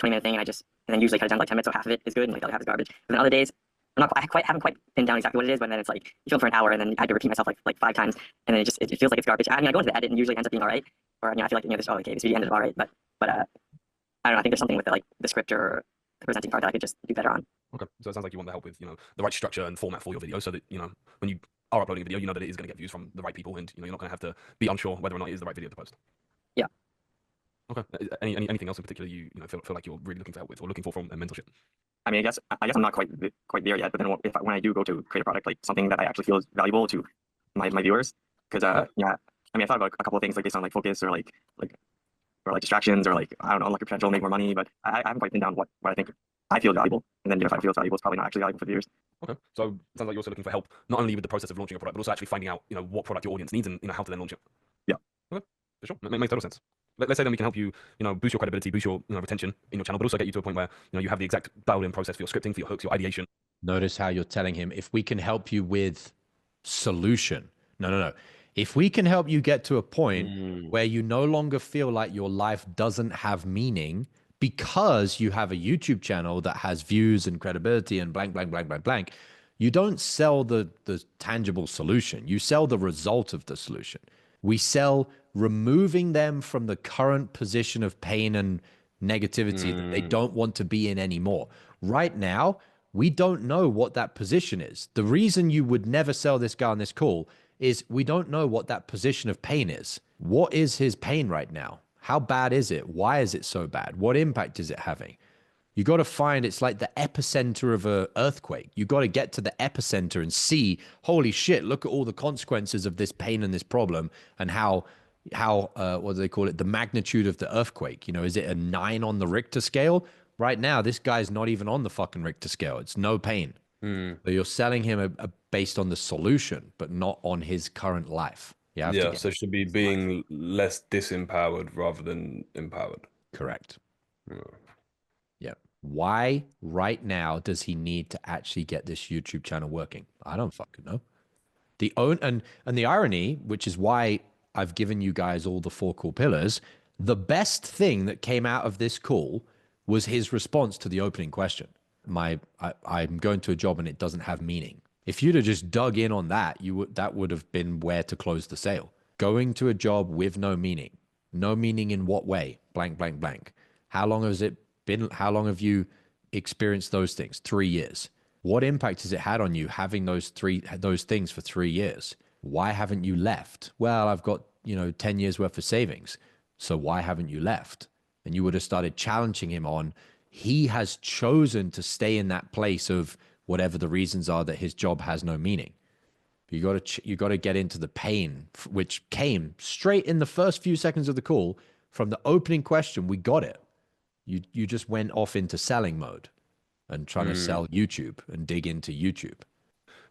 Speaker 4: thing, and then usually cut it down to like 10 minutes, so half of it is good and like the other half is garbage. But then other days I haven't quite pinned down exactly what it is, but then it's like you film for an hour and then I had to repeat myself like 5 times, and then it feels like it's garbage. I mean, I go into the edit and usually ends up being all right, or I feel like this video ended up all right, but I don't know. I think there's something with the script or the presenting part that I could just do better on.
Speaker 2: Okay, so it sounds like you want the help with, you know, the right structure and format for your video, so that, you know, when you are uploading a video, you know that it is going to get views from the right people, and, you know, you're not going to have to be unsure whether or not it is the right video to post.
Speaker 4: Yeah.
Speaker 2: Okay. Anything else in particular you feel like you're really looking for help with or looking for from a mentorship?
Speaker 3: I mean, I guess I'm not quite there yet. But then when I do go to create a product, like something that I actually feel is valuable to my viewers, because yeah, I mean, I thought about a couple of things like based on like focus or like distractions or like I don't know, like potential to make more money. But I haven't quite pinned down what I think I feel valuable, and then if I feel it's valuable, it's probably not actually valuable for the viewers.
Speaker 2: Okay. So it sounds like you're also looking for help, not only with the process of launching a product, but also actually finding out, what product your audience needs and how to then launch it.
Speaker 3: Yeah.
Speaker 2: Okay. For sure. Makes total sense. Let's say then we can help you, boost your credibility, boost your retention in your channel, but also get you to a point where you have the exact dialed-in process for your scripting, for your hooks, your ideation.
Speaker 1: Notice how you're telling him, if we can help you with solution. No. If we can help you get to a point where you no longer feel like your life doesn't have meaning because you have a YouTube channel that has views and credibility and blank, blank, blank, blank, blank, you don't sell the tangible solution. You sell the result of the solution. We sell removing them from the current position of pain and negativity that they don't want to be in anymore. Right now, we don't know what that position is. The reason you would never sell this guy on this call is we don't know what that position of pain is. What is his pain right now? How bad is it? Why is it so bad? What impact is it having? You got to find, it's like the epicenter of an earthquake. You got to get to the epicenter and see, holy shit, look at all the consequences of this pain and this problem and how what do they call it? The magnitude of the earthquake. Is it a 9 on the Richter scale? Right now, this guy's not even on the fucking Richter scale. It's no pain. So you're selling him based on the solution, but not on his current life.
Speaker 5: Yeah, so it should be being less disempowered rather than empowered.
Speaker 1: Correct. Yeah. Why right now does he need to actually get this YouTube channel working? I don't fucking know. And the irony, which is why I've given you guys all the 4 cool pillars, the best thing that came out of this call was his response to the opening question. I'm going to a job and it doesn't have meaning. If you'd have just dug in on that, that would have been where to close the sale. Going to a job with no meaning. No meaning in what way? Blank, blank, blank. How long has it been? How long have you experienced those things? 3 years. What impact has it had on you having those things for 3 years? Why haven't you left? Well, I've got, 10 years worth of savings. So why haven't you left? And you would have started challenging him on, he has chosen to stay in that place of whatever the reasons are that his job has no meaning. You got to get into the pain, which came straight in the first few seconds of the call from the opening question. We got it. You just went off into selling mode and trying to sell YouTube and dig into YouTube.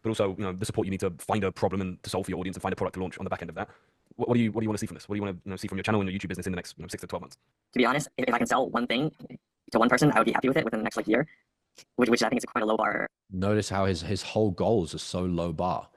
Speaker 2: But also, the support you need to find a problem and to solve for your audience and find a product to launch on the back end of that. What do you want to see from this? What do you want to see from your channel and your YouTube business in the next 6 to 12 months?
Speaker 4: To be honest, if I can sell one thing to one person, I would be happy with it within the next year, which I think is quite a low bar.
Speaker 1: Notice how his whole goals are so low bar.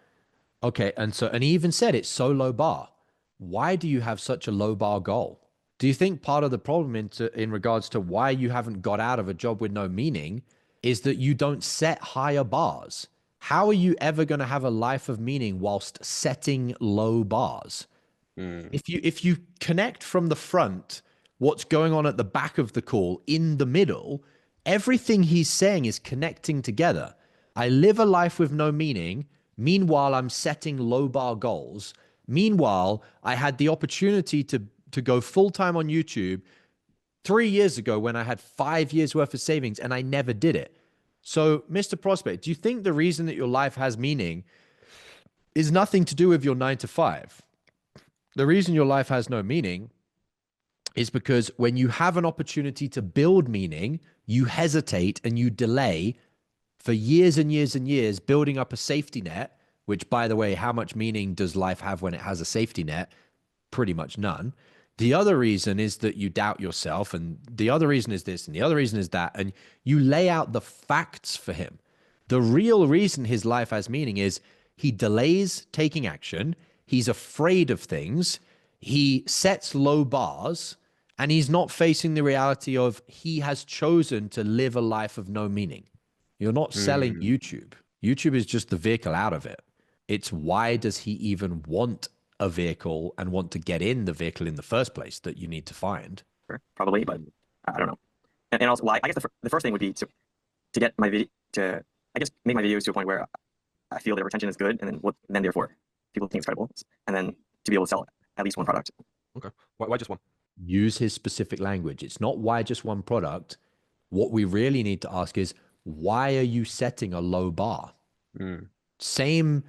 Speaker 1: Okay, and he even said it's so low bar. Why do you have such a low bar goal? Do you think part of the problem in regards to why you haven't got out of a job with no meaning is that you don't set higher bars? How are you ever going to have a life of meaning whilst setting low bars? If you connect from the front, what's going on at the back of the call in the middle, everything he's saying is connecting together. I live a life with no meaning. Meanwhile, I'm setting low bar goals. Meanwhile, I had the opportunity to go full time on YouTube 3 years ago when I had 5 years worth of savings and I never did it. So, Mr. Prospect, do you think the reason that your life has meaning is nothing to do with your 9 to 5? The reason your life has no meaning is because when you have an opportunity to build meaning, you hesitate and you delay for years and years and years, building up a safety net, which, by the way, how much meaning does life have when it has a safety net? Pretty much none. The other reason is that you doubt yourself, and the other reason is this, and the other reason is that, and you lay out the facts for him. The real reason his life has meaning is he delays taking action, he's afraid of things, he sets low bars, and he's not facing the reality of he has chosen to live a life of no meaning. You're not selling YouTube. YouTube is just the vehicle out of it. It's why does he even want a vehicle and want to get in the vehicle in the first place that you need to find?
Speaker 3: Sure, probably, but I don't know. And also, well, I guess the first thing would be to get my video to, I guess, make my videos to a point where I feel their retention is good, and then therefore people think it's credible, and then to be able to sell at least one product.
Speaker 2: Okay, why just one?
Speaker 1: Use his specific language. It's not why just one product. What we really need to ask is, why are you setting a low bar? Same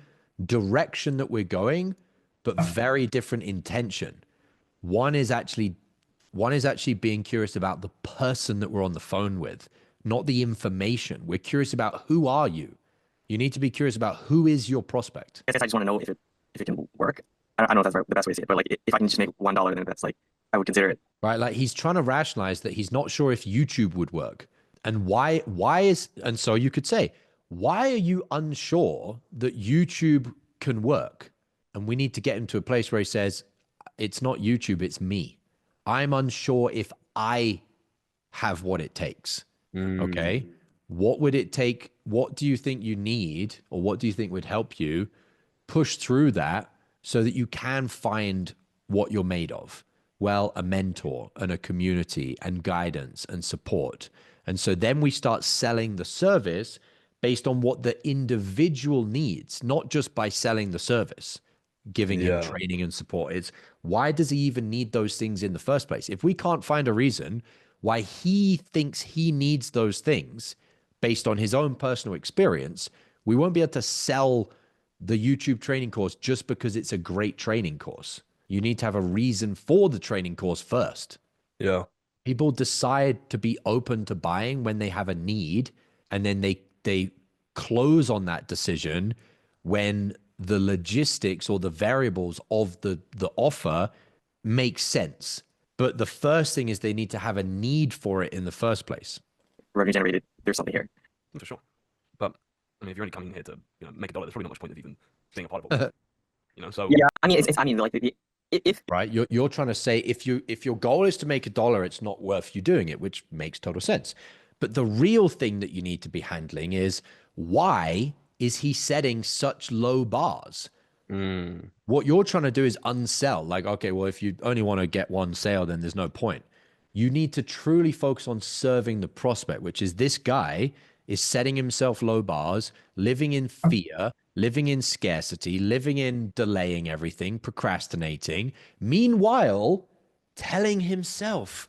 Speaker 1: direction that we're going, but very different intention. One is actually being curious about the person that we're on the phone with, not the information. We're curious about who are you. You need to be curious about who is your prospect.
Speaker 3: I guess I just want to know if it can work. I don't know if that's the best way to say it, but like if I can just make $1, then that's like I would consider it.
Speaker 1: Right? Like he's trying to rationalize that he's not sure if YouTube would work. And and so you could say, why are you unsure that YouTube can work? And we need to get him to a place where he says, it's not YouTube, it's me. I'm unsure if I have what it takes. Okay. What would it take? What do you think you need, or what do you think would help you push through that so that you can find what you're made of? Well, a mentor and a community and guidance and support. And so then we start selling the service based on what the individual needs, not just by selling the service, giving him training and support. It's why does he even need those things in the first place? If we can't find a reason why he thinks he needs those things based on his own personal experience, we won't be able to sell the YouTube training course just because it's a great training course. You need to have a reason for the training course first.
Speaker 5: Yeah.
Speaker 1: People decide to be open to buying when they have a need, and then they close on that decision when the logistics or the variables of the offer make sense. But the first thing is they need to have a need for it in the first place.
Speaker 3: Revenue generated, there's something here.
Speaker 2: For sure. But I mean, if you're only coming here to make $1, there's probably not much point of even being a part of it. So
Speaker 3: Yeah, I mean, I mean, like if
Speaker 1: right, you're trying to say if your goal is to make $1, it's not worth you doing it, which makes total sense. But the real thing that you need to be handling is, why is he setting such low bars? What you're trying to do is unsell. Like, okay, well, if you only want to get one sale, then there's no point. You need to truly focus on serving the prospect, which is this guy is setting himself low bars, living in fear, living in scarcity, living in delaying everything, procrastinating. Meanwhile, telling himself,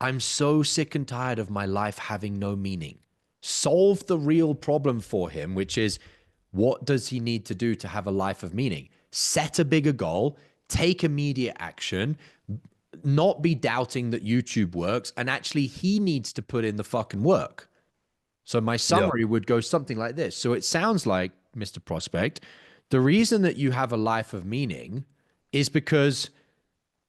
Speaker 1: I'm so sick and tired of my life having no meaning. Solve the real problem for him, which is, what does he need to do to have a life of meaning? Set a bigger goal, take immediate action, not be doubting that YouTube works, and actually he needs to put in the fucking work. So my summary would go something like this. So it sounds like, Mr. Prospect, the reason that you have a life of meaning is because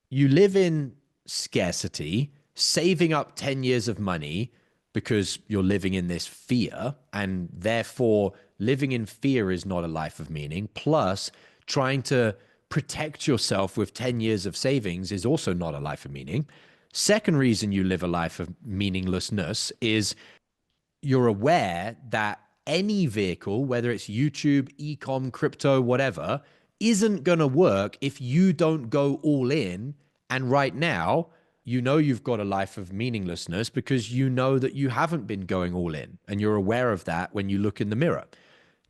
Speaker 1: you live in scarcity, saving up 10 years of money because you're living in this fear, and therefore living in fear is not a life of meaning. Plus, trying to protect yourself with 10 years of savings is also not a life of meaning. Second reason you live a life of meaninglessness is you're aware that any vehicle, whether it's YouTube, e-com, crypto, whatever, isn't going to work if you don't go all in. And right now, you know you've got a life of meaninglessness because you know that you haven't been going all in, and you're aware of that when you look in the mirror.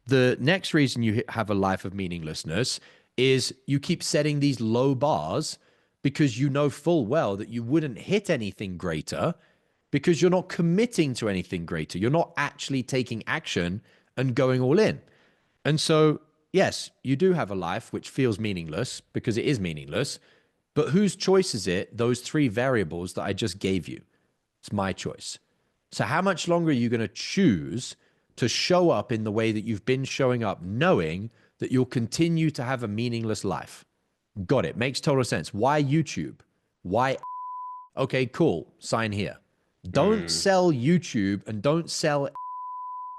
Speaker 1: The next reason you have a life of meaninglessness is you keep setting these low bars because you know full well that you wouldn't hit anything greater because you're not committing to anything greater. You're not actually taking action and going all in. And so, yes, you do have a life which feels meaningless because it is meaningless, but whose choice is it? Those three variables that I just gave you. It's my choice. So how much longer are you going to choose to show up in the way that you've been showing up, knowing that you'll continue to have a meaningless life? Got it. Makes total sense. Why YouTube? Why? Okay, cool. Sign here. Don't sell YouTube and don't sell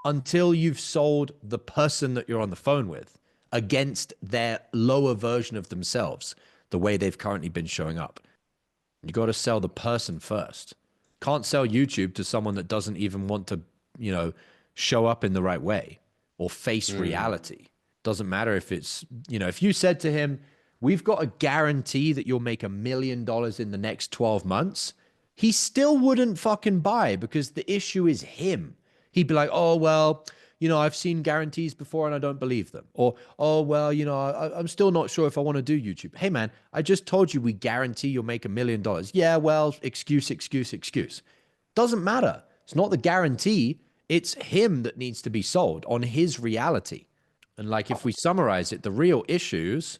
Speaker 1: until you've sold the person that you're on the phone with against their lower version of themselves, the way they've currently been showing up. You got to sell the person first. Can't sell YouTube to someone that doesn't even want to, show up in the right way or face reality. Doesn't matter if it's, if you said to him, we've got a guarantee that you'll make $1 million in the next 12 months, he still wouldn't fucking buy because the issue is him. He'd be like, oh, well, I've seen guarantees before and I don't believe them. Or, oh, well, I'm still not sure if I want to do YouTube. Hey, man, I just told you we guarantee you'll make $1 million. Yeah, well, excuse. Doesn't matter. It's not the guarantee. It's him that needs to be sold on his reality. And like, if we summarize it, the real issues,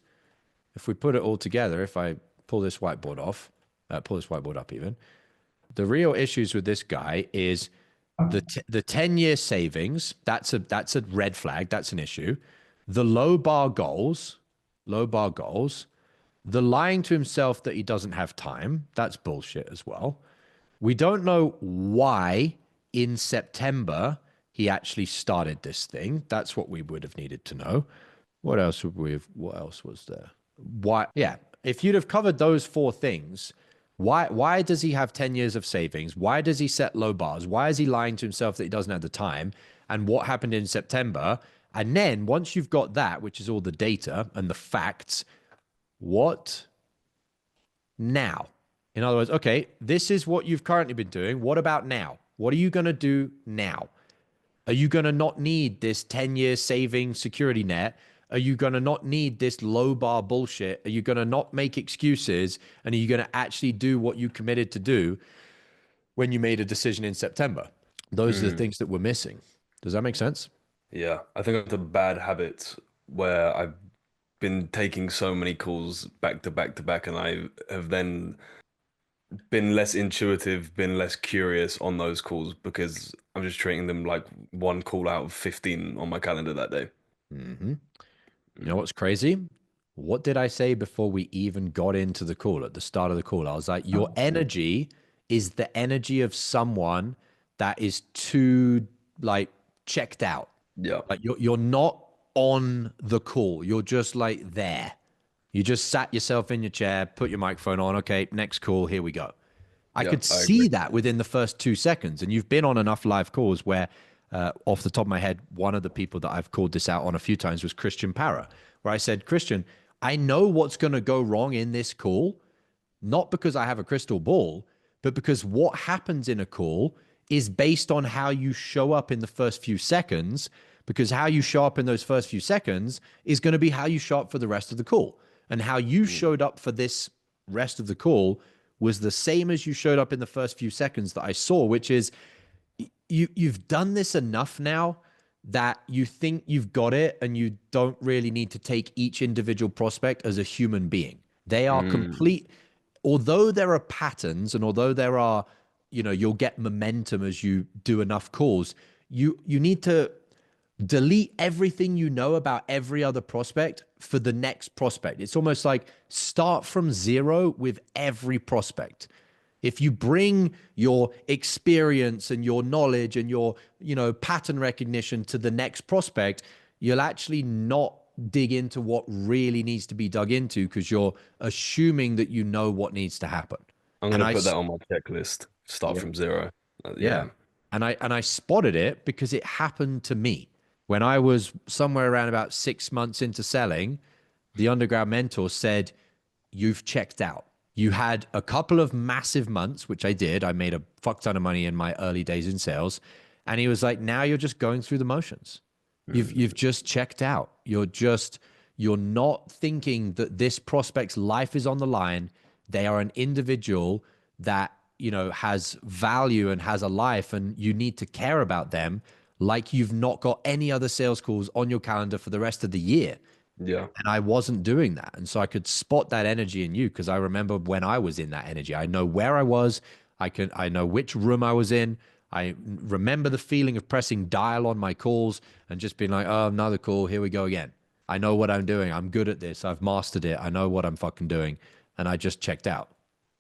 Speaker 1: if we put it all together, if I pull this whiteboard off, pull this whiteboard up even, the real issues with this guy is the 10-year savings. That's a red flag. That's an issue. The low bar goals, the lying to himself that he doesn't have time. That's bullshit as well. We don't know why in September he actually started this thing. That's what we would have needed to know. What else was there? Why? Yeah. If you'd have covered those 4 things, why does he have 10 years of savings? Why does he set low bars? Why is he lying to himself that he doesn't have the time? And what happened in September? And then once you've got that, which is all the data and the facts, what now? In other words, okay, this is what you've currently been doing. What about now? What are you going to do now? Are you going to not need this 10-year saving security net? Are you going to not need this low bar bullshit? Are you going to not make excuses? And are you going to actually do what you committed to do when you made a decision in September? Those are the things that we're missing. Does that make sense?
Speaker 5: Yeah, I think it's a bad habit where I've been taking so many calls back to back to back, and I have then been less intuitive, been less curious on those calls because I'm just treating them like one call out of 15 on my calendar that day.
Speaker 1: Mm-hmm. You know what's crazy? What did I say before we even got into the call at the start of the call? I was like, your energy is the energy of someone that is too like checked out.
Speaker 5: Yeah.
Speaker 1: Like you're not on the call. You're just like there. You just sat yourself in your chair, put your microphone on. Okay, next call. Here we go. I could see that within the first 2 seconds. And you've been on enough live calls where, off the top of my head, one of the people that I've called this out on a few times was Christian Para, where I said, Christian, I know what's going to go wrong in this call, not because I have a crystal ball, but because what happens in a call is based on how you show up in the first few seconds, because how you show up in those first few seconds is going to be how you show up for the rest of the call. And how you showed up for this rest of the call was the same as you showed up in the first few seconds that I saw, which is you've done this enough now that you think you've got it and you don't really need to take each individual prospect as a human being. They are complete. Although there are patterns and although there are, you'll get momentum as you do enough calls, you need to delete everything you know about every other prospect for the next prospect. It's almost like start from zero with every prospect. If you bring your experience and your knowledge and your, pattern recognition to the next prospect, you'll actually not dig into what really needs to be dug into because you're assuming that you know what needs to happen.
Speaker 5: I'm going to put that on my checklist. Start from zero.
Speaker 1: Yeah. And I spotted it because it happened to me. When I was somewhere around about 6 months into selling, the underground mentor said, you've checked out. You had a couple of massive months, which I did. I made a fuck ton of money in my early days in sales. And he was like, now you're just going through the motions. You've just checked out. You're not thinking that this prospect's life is on the line. They are an individual that, has value and has a life, and you need to care about them like you've not got any other sales calls on your calendar for the rest of the year.
Speaker 5: Yeah.
Speaker 1: And I wasn't doing that. And so I could spot that energy in you because I remember when I was in that energy. I know where I was. I know which room I was in. I remember the feeling of pressing dial on my calls and just being like, oh, another call. Here we go again. I know what I'm doing. I'm good at this. I've mastered it. I know what I'm fucking doing. And I just checked out.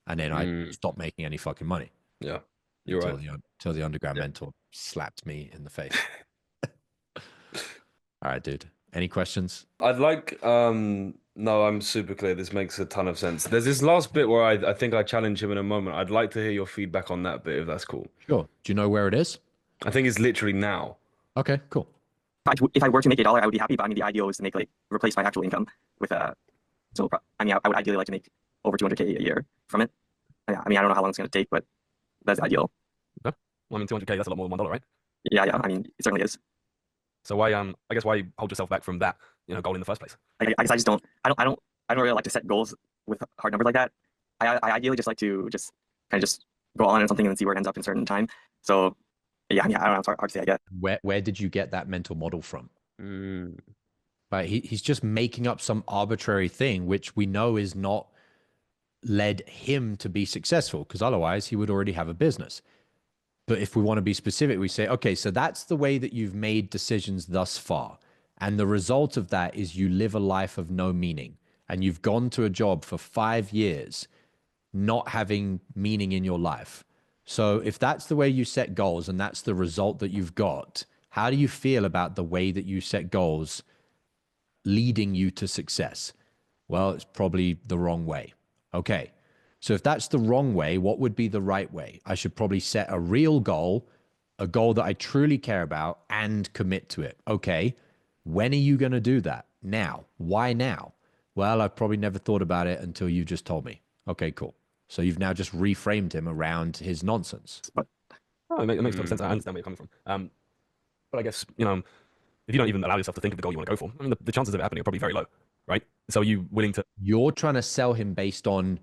Speaker 1: And then I stopped making any fucking money.
Speaker 5: Yeah. You're right.
Speaker 1: Until the underground mentor slapped me in the face. All right, dude. Any questions?
Speaker 5: I'd like, no, I'm super clear. This makes a ton of sense. There's this last bit where I think I challenge him in a moment. I'd like to hear your feedback on that bit, if that's cool.
Speaker 1: Sure. Do you know where it is?
Speaker 5: I think it's literally now.
Speaker 1: Okay, cool.
Speaker 3: If I were to make $1, I would be happy. But I mean, the ideal is to make replace my actual income with I would ideally like to make over 200K a year from it. Yeah, I mean, I don't know how long it's going to take, but that's ideal.
Speaker 2: Okay. Well, I mean, 200K, that's a lot more than $1, right?
Speaker 3: Yeah. I mean, it certainly is.
Speaker 2: So why, I guess why hold yourself back from that, goal in the first place?
Speaker 3: I guess I just don't. I don't really like to set goals with hard numbers like that. I ideally just like to just kind of just go on something and see where it ends up in a certain time. So Yeah, I mean, I don't know. It's hard to say, I guess.
Speaker 1: Where did you get that mental model from?
Speaker 5: Mm.
Speaker 1: Right? He's just making up some arbitrary thing, which we know is not led him to be successful, because otherwise he would already have a business. But if we want to be specific, we say, okay, so that's the way that you've made decisions thus far. And the result of that is you live a life of no meaning. And you've gone to a job for 5 years, not having meaning in your life. So if that's the way you set goals and that's the result that you've got, how do you feel about the way that you set goals leading you to success? Well, it's probably the wrong way. Okay. So if that's the wrong way, what would be the right way? I should probably set a real goal, a goal that I truly care about, and commit to it. Okay. When are you going to do that? Now. Why now? Well, I've probably never thought about it until you just told me. Okay, cool. So you've now just reframed him around his nonsense.
Speaker 3: But
Speaker 2: Oh, it makes total sense. I understand where you're coming from. But I guess, you know, if you don't even allow yourself to think of the goal you want to go for, I mean, the chances of it happening are probably very low, right? So are you willing to?
Speaker 1: You're trying to sell him based on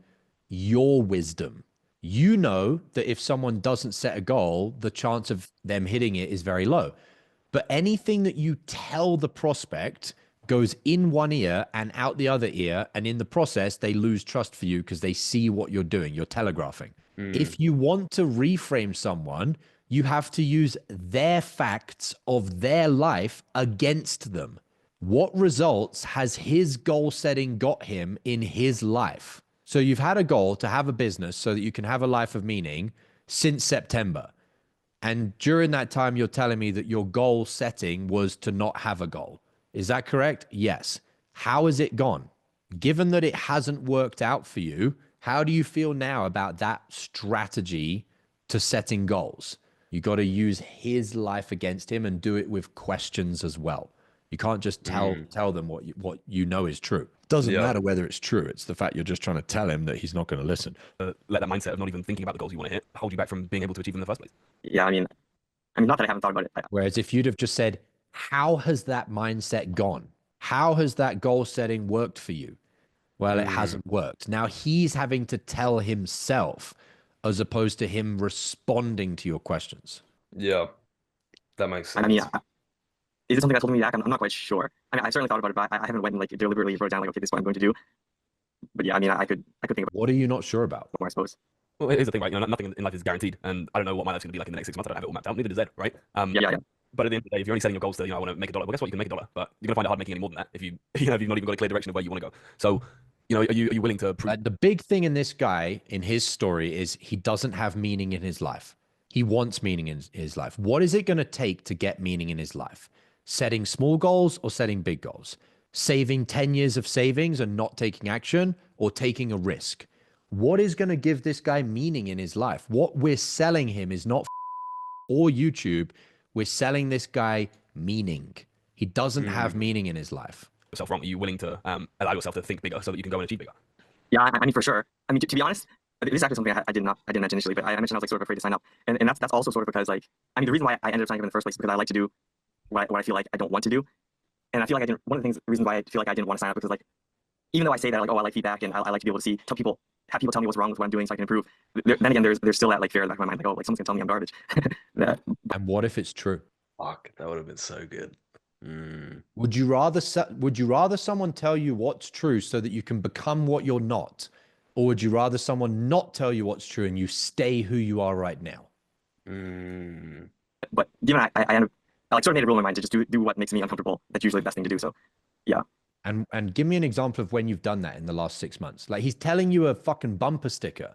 Speaker 1: your wisdom. You know that if someone doesn't set a goal, the chance of them hitting it is very low. But anything that you tell the prospect goes in one ear and out the other ear. And in the process, they lose trust for you because they see what you're doing. You're telegraphing. If you want to reframe someone, you have to use their facts of their life against them. What results has his goal setting got him in his life? So you've had a goal to have a business so that you can have a life of meaning since September. And during that time, you're telling me that your goal setting was to not have a goal. Is that correct? Yes. How has it gone? Given that it hasn't worked out for you, how do you feel now about that strategy to setting goals? You got to use his life against him and do it with questions as well. You can't just tell them what you know is true. Doesn't matter whether it's true. It's the fact you're just trying to tell him that he's not going to listen.
Speaker 2: Let that mindset of not even thinking about the goals you want to hit hold you back from being able to achieve them in the first place.
Speaker 3: yeah, I mean, not that I haven't thought about it.
Speaker 1: Whereas if you'd have just said, how has that mindset gone? How has that goal setting worked for you? Well, it hasn't worked. Now he's having to tell himself as opposed to him responding to your questions.
Speaker 5: Yeah, that makes sense.
Speaker 3: I mean, is it something that's holding me back? I'm not quite sure. I mean, I certainly thought about it, but I haven't went and like deliberately wrote down like, okay, this is what I'm going to do. But yeah, I mean, I could think about
Speaker 1: What are you not sure about?
Speaker 3: it more, I suppose.
Speaker 2: Well, here's the thing, right? You know, nothing in life is guaranteed, and I don't know what my life's going to be like in the next 6 months. I don't have it all mapped out. Neither does Ed, right?
Speaker 3: Yeah.
Speaker 2: But at the end of the day, if you're only setting your goals to, you know, I want to make $1, well, guess what? You can make $1, but you're gonna find it hard making any more than that if you, you know, if you've not even got a clear direction of where you want to go. So, you know, are you willing to prove?
Speaker 1: The big thing in this guy, in his story, is he doesn't have meaning in his life. He wants meaning in his life. What is it going to take to get meaning in his life? Setting small goals or setting big goals? Saving 10 years of savings and not taking action, or taking a risk? What is going to give this guy meaning in his life? What we're selling him is not or YouTube. We're selling this guy meaning. He doesn't have meaning in his life.
Speaker 2: Yourself wrong? Are you willing to allow yourself to think bigger so that you can go and achieve bigger?
Speaker 3: Yeah, I mean, for sure. I mean, to be honest, this is actually something I didn't mention initially, but I mentioned I was like sort of afraid to sign up, and that's also sort of because like, I mean, the reason why I ended up signing up in the first place is because I like to do what I feel like I don't want to do, and I feel like I didn't. One of the reasons why I feel like I didn't want to sign up because like, even though I say that like, oh, I like feedback and I like to be able to have people tell me what's wrong with what I'm doing so I can improve. Then again, there's still that like fear in the back of my mind, like, oh, like someone's gonna tell me I'm garbage.
Speaker 1: And what if it's true?
Speaker 5: Fuck, that would have been so good.
Speaker 1: Would you rather someone tell you what's true so that you can become what you're not, or would you rather someone not tell you what's true and you stay who you are right now?
Speaker 3: But given I like sort of made a rule in my mind to just do what makes me uncomfortable. That's usually the best thing to do. So, yeah.
Speaker 1: And give me an example of when you've done that in the last 6 months. Like he's telling you a fucking bumper sticker.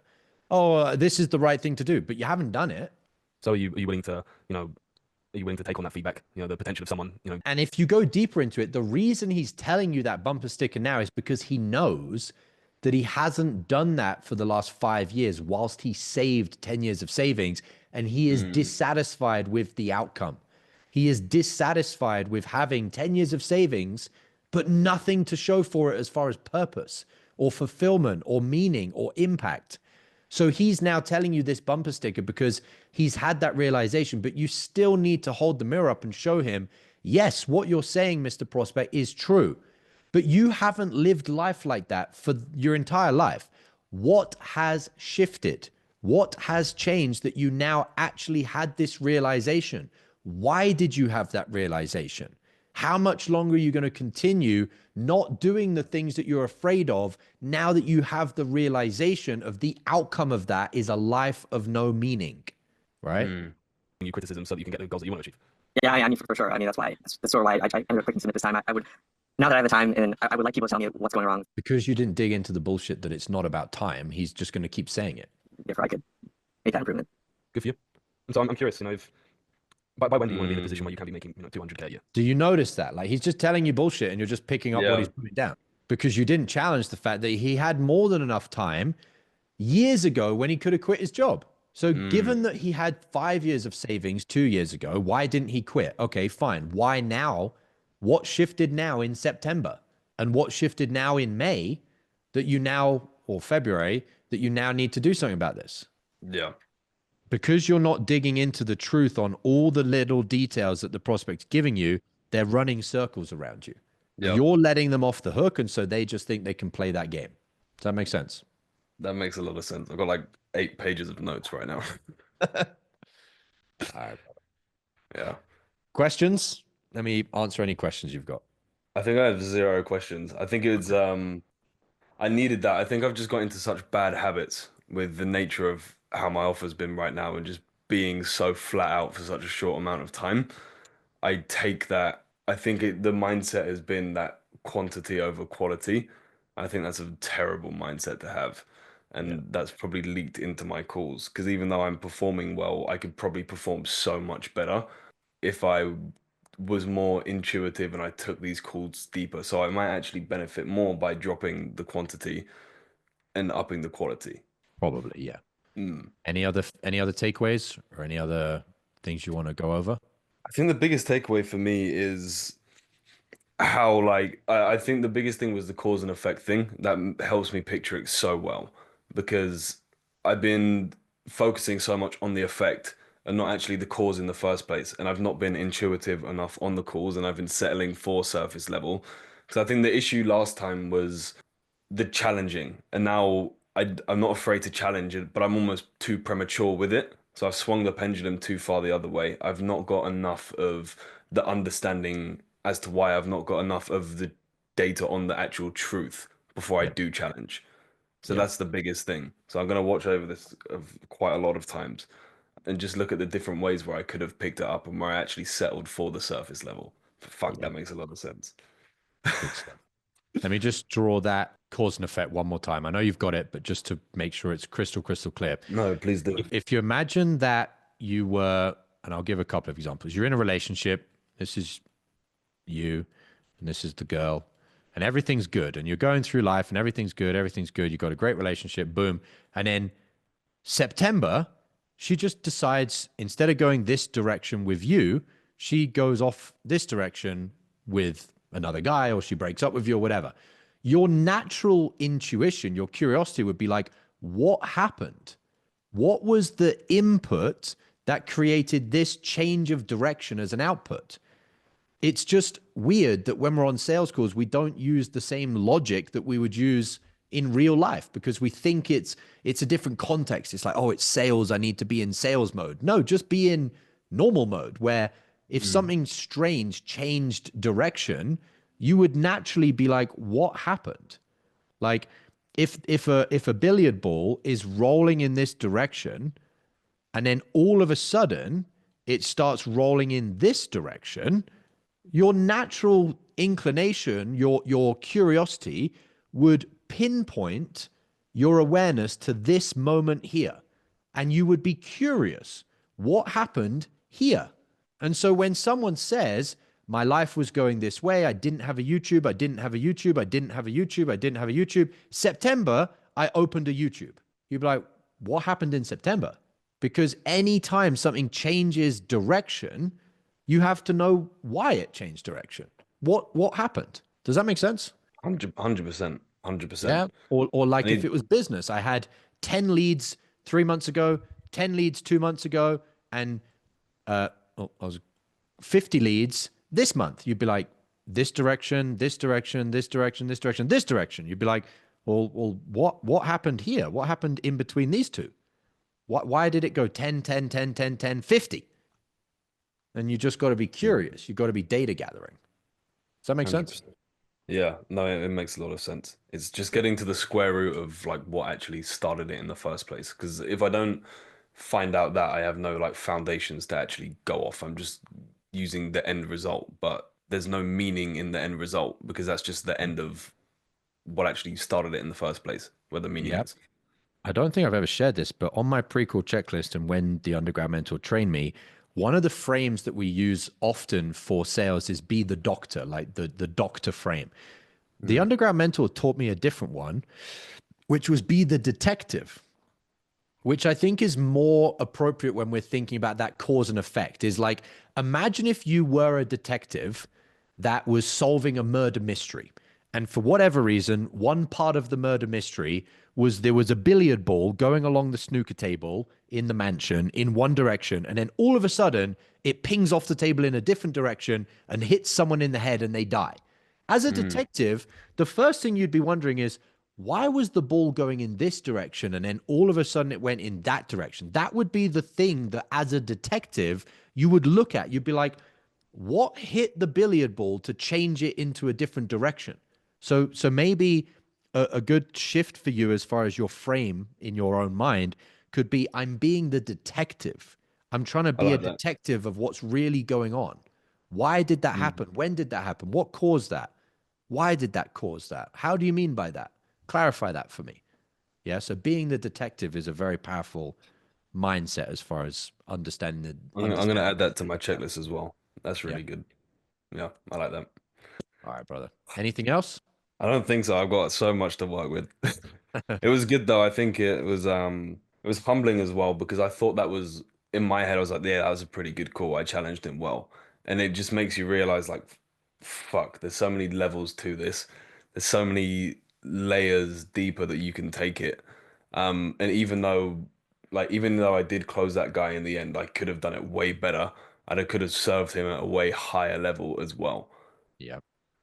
Speaker 1: Oh, this is the right thing to do, but you haven't done it.
Speaker 2: So are you willing to, you know, are you willing to take on that feedback? You know, the potential of someone, you know.
Speaker 1: And if you go deeper into it, the reason he's telling you that bumper sticker now is because he knows that he hasn't done that for the last 5 years whilst he saved 10 years of savings, and he is dissatisfied with the outcome. He is dissatisfied with having 10 years of savings, but nothing to show for it as far as purpose or fulfillment or meaning or impact. So he's now telling you this bumper sticker because he's had that realization, but you still need to hold the mirror up and show him, yes, what you're saying, Mr. Prospect, is true, but you haven't lived life like that for your entire life. What has shifted? What has changed that you now actually had this realization? Why did you have that realization? How much longer are you going to continue not doing the things that you're afraid of now that you have the realization of the outcome of that is a life of no meaning, right?
Speaker 2: You criticism so that you can get the goals that you want to achieve.
Speaker 3: Yeah, I mean, for sure. I mean, that's sort of why I ended up clicking submit this time. I would, now that I have the time, and I would like people to tell me what's going wrong.
Speaker 1: Because you didn't dig into the bullshit that it's not about time. He's just going to keep saying it.
Speaker 3: Therefore, I could make that improvement.
Speaker 2: Good for you. And so I'm curious, you know, if by when do you want to be in a position where you can be making, you know, 200K a year?
Speaker 1: Do you notice that? Like, he's just telling you bullshit and you're just picking up what he's putting down because you didn't challenge the fact that he had more than enough time years ago when he could have quit his job. So given that he had 5 years of savings 2 years ago, why didn't he quit? Okay, fine. Why now? What shifted now in September? And what shifted now in May that you now, or February, that you now need to do something about this?
Speaker 5: Yeah.
Speaker 1: Because you're not digging into the truth on all the little details that the prospect's giving you, they're running circles around you.
Speaker 5: Yep.
Speaker 1: You're letting them off the hook, and so they just think they can play that game. Does that make sense?
Speaker 5: That makes a lot of sense. I've got like 8 pages of notes right now.
Speaker 1: All right.
Speaker 5: Yeah.
Speaker 1: Questions? Let me answer any questions you've got.
Speaker 5: I think I have 0 questions. I think it's I needed that. I think I've just got into such bad habits with the nature of how my offer's been right now and just being so flat out for such a short amount of time. I take that. I think the mindset has been that quantity over quality. I think that's a terrible mindset to have. And that's probably leaked into my calls because even though I'm performing well, I could probably perform so much better if I was more intuitive and I took these calls deeper. So I might actually benefit more by dropping the quantity and upping the quality.
Speaker 1: Probably, yeah. Any other takeaways or any other things you want to go over?
Speaker 5: I think the biggest takeaway for me is how I think the biggest thing was the cause and effect thing. That helps me picture it so well because I've been focusing so much on the effect and not actually the cause in the first place. And I've not been intuitive enough on the cause and I've been settling for surface level. Because I think the issue last time was the challenging. And now I'm not afraid to challenge it, but I'm almost too premature with it. So I've swung the pendulum too far the other way. I've not got enough of the understanding as to why I've not got enough of the data on the actual truth before I do challenge. So that's the biggest thing. So I'm going to watch over this quite a lot of times and just look at the different ways where I could have picked it up and where I actually settled for the surface level. Fuck, that makes a lot of sense.
Speaker 1: Let me just draw that cause and effect one more time. I know you've got it, but just to make sure it's crystal clear.
Speaker 5: No, please do.
Speaker 1: If you imagine that you were, and I'll give a couple of examples. You're in a relationship. This is you, and this is the girl, and everything's good. And you're going through life, and everything's good. Everything's good. You've got a great relationship. Boom. And then September, she just decides instead of going this direction with you, she goes off this direction with another guy, or she breaks up with you, or whatever. Your natural intuition, your curiosity would be like, what happened? What was the input that created this change of direction as an output? It's just weird that when we're on sales calls, we don't use the same logic that we would use in real life because we think it's a different context. It's like, oh, it's sales. I need to be in sales mode. No, just be in normal mode where if something strange changed direction, you would naturally be like, what happened? Like if a billiard ball is rolling in this direction and then all of a sudden it starts rolling in this direction, your natural inclination, your curiosity would pinpoint your awareness to this moment here. And you would be curious, what happened here? And so when someone says, my life was going this way, I didn't have a YouTube, I didn't have a YouTube, I didn't have a YouTube, I didn't have a YouTube. September, I opened a YouTube. You'd be like, what happened in September? Because anytime something changes direction, you have to know why it changed direction. What happened? Does that make sense?
Speaker 5: 100%. 100%.
Speaker 1: Yeah. Or like if it was business, I had 10 leads 3 months ago, 10 leads 2 months ago, and I was 50 leads this month. You'd be like, this direction, this direction, this direction, this direction, this direction. You'd be like, well, what happened here? What happened in between these two? Why did it go 10, 10, 10, 10, 10, 50? And you just got to be curious. You got to be data gathering. Does that make sense?
Speaker 5: 100%. Yeah, no, it makes a lot of sense. It's just getting to the square root of like what actually started it in the first place. Because if I don't find out that, I have no like foundations to actually go off. I'm just using the end result, but there's no meaning in the end result because that's just the end of what actually started it in the first place, where the meaning
Speaker 1: Yep.
Speaker 5: is.
Speaker 1: I don't think I've ever shared this, but on my pre-call checklist and when the undergrad mentor trained me, one of the frames that we use often for sales is be the doctor, like the doctor frame. The undergrad mentor taught me a different one, which was be the detective, which I think is more appropriate when we're thinking about that cause and effect. Is like, imagine if you were a detective that was solving a murder mystery. And for whatever reason, one part of the murder mystery was there was a billiard ball going along the snooker table in the mansion in one direction. And then all of a sudden, it pings off the table in a different direction and hits someone in the head and they die. As a detective, the first thing you'd be wondering is, why was the ball going in this direction and then all of a sudden it went in that direction? That would be the thing that as a detective, you would look at. You'd be like, what hit the billiard ball to change it into a different direction? So maybe a good shift for you as far as your frame in your own mind could be, I'm being the detective. I'm trying to
Speaker 5: I
Speaker 1: be a
Speaker 5: like that.
Speaker 1: detective of what's really going on. Why did that happen? When did that happen? What caused that? Why did that cause that? How do you mean by that? Clarify that for me. Yeah. So being the detective is a very powerful mindset as far as understanding the
Speaker 5: I'm gonna add that to my
Speaker 1: understanding.
Speaker 5: checklist as well. That's
Speaker 1: Yeah.
Speaker 5: really good. Yeah, I like that.
Speaker 1: All right, brother. Anything else?
Speaker 5: I don't think so. I've got so much to work with. It was good though. I think it was humbling as well because I thought that was in my head. I was like, yeah, that was a pretty good call. I challenged him well, and it just makes you realize like, fuck, there's so many levels to this. There's so many layers deeper that you can take it. And even though I did close that guy in the end, I could have done it way better. I could have served him at a way higher level as well.
Speaker 1: Yeah.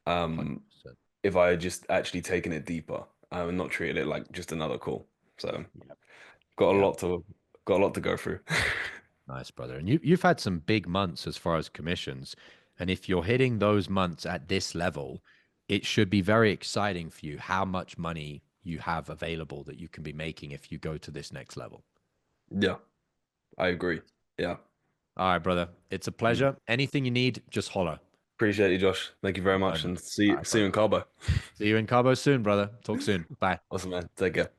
Speaker 5: Um,
Speaker 1: 100%.
Speaker 5: if I had just actually taken it deeper and not treated it like just another call. So
Speaker 1: Yeah.
Speaker 5: got a
Speaker 1: Yeah.
Speaker 5: lot to got a lot to go through.
Speaker 1: Nice, brother. And you've had some big months as far as commissions. And if you're hitting those months at this level, it should be very exciting for you how much money you have available that you can be making if you go to this next level.
Speaker 5: Yeah, I agree. Yeah.
Speaker 1: All right, brother. It's a
Speaker 5: Mm.
Speaker 1: pleasure. Anything you need, just holler.
Speaker 5: Appreciate you, Josh. Thank you very
Speaker 1: All right,
Speaker 5: much,
Speaker 1: man.
Speaker 5: and
Speaker 1: All right,
Speaker 5: see you
Speaker 1: brother.
Speaker 5: in Cabo.
Speaker 1: See you in Cabo soon, brother. Talk soon. Bye.
Speaker 5: Awesome, man. Take care.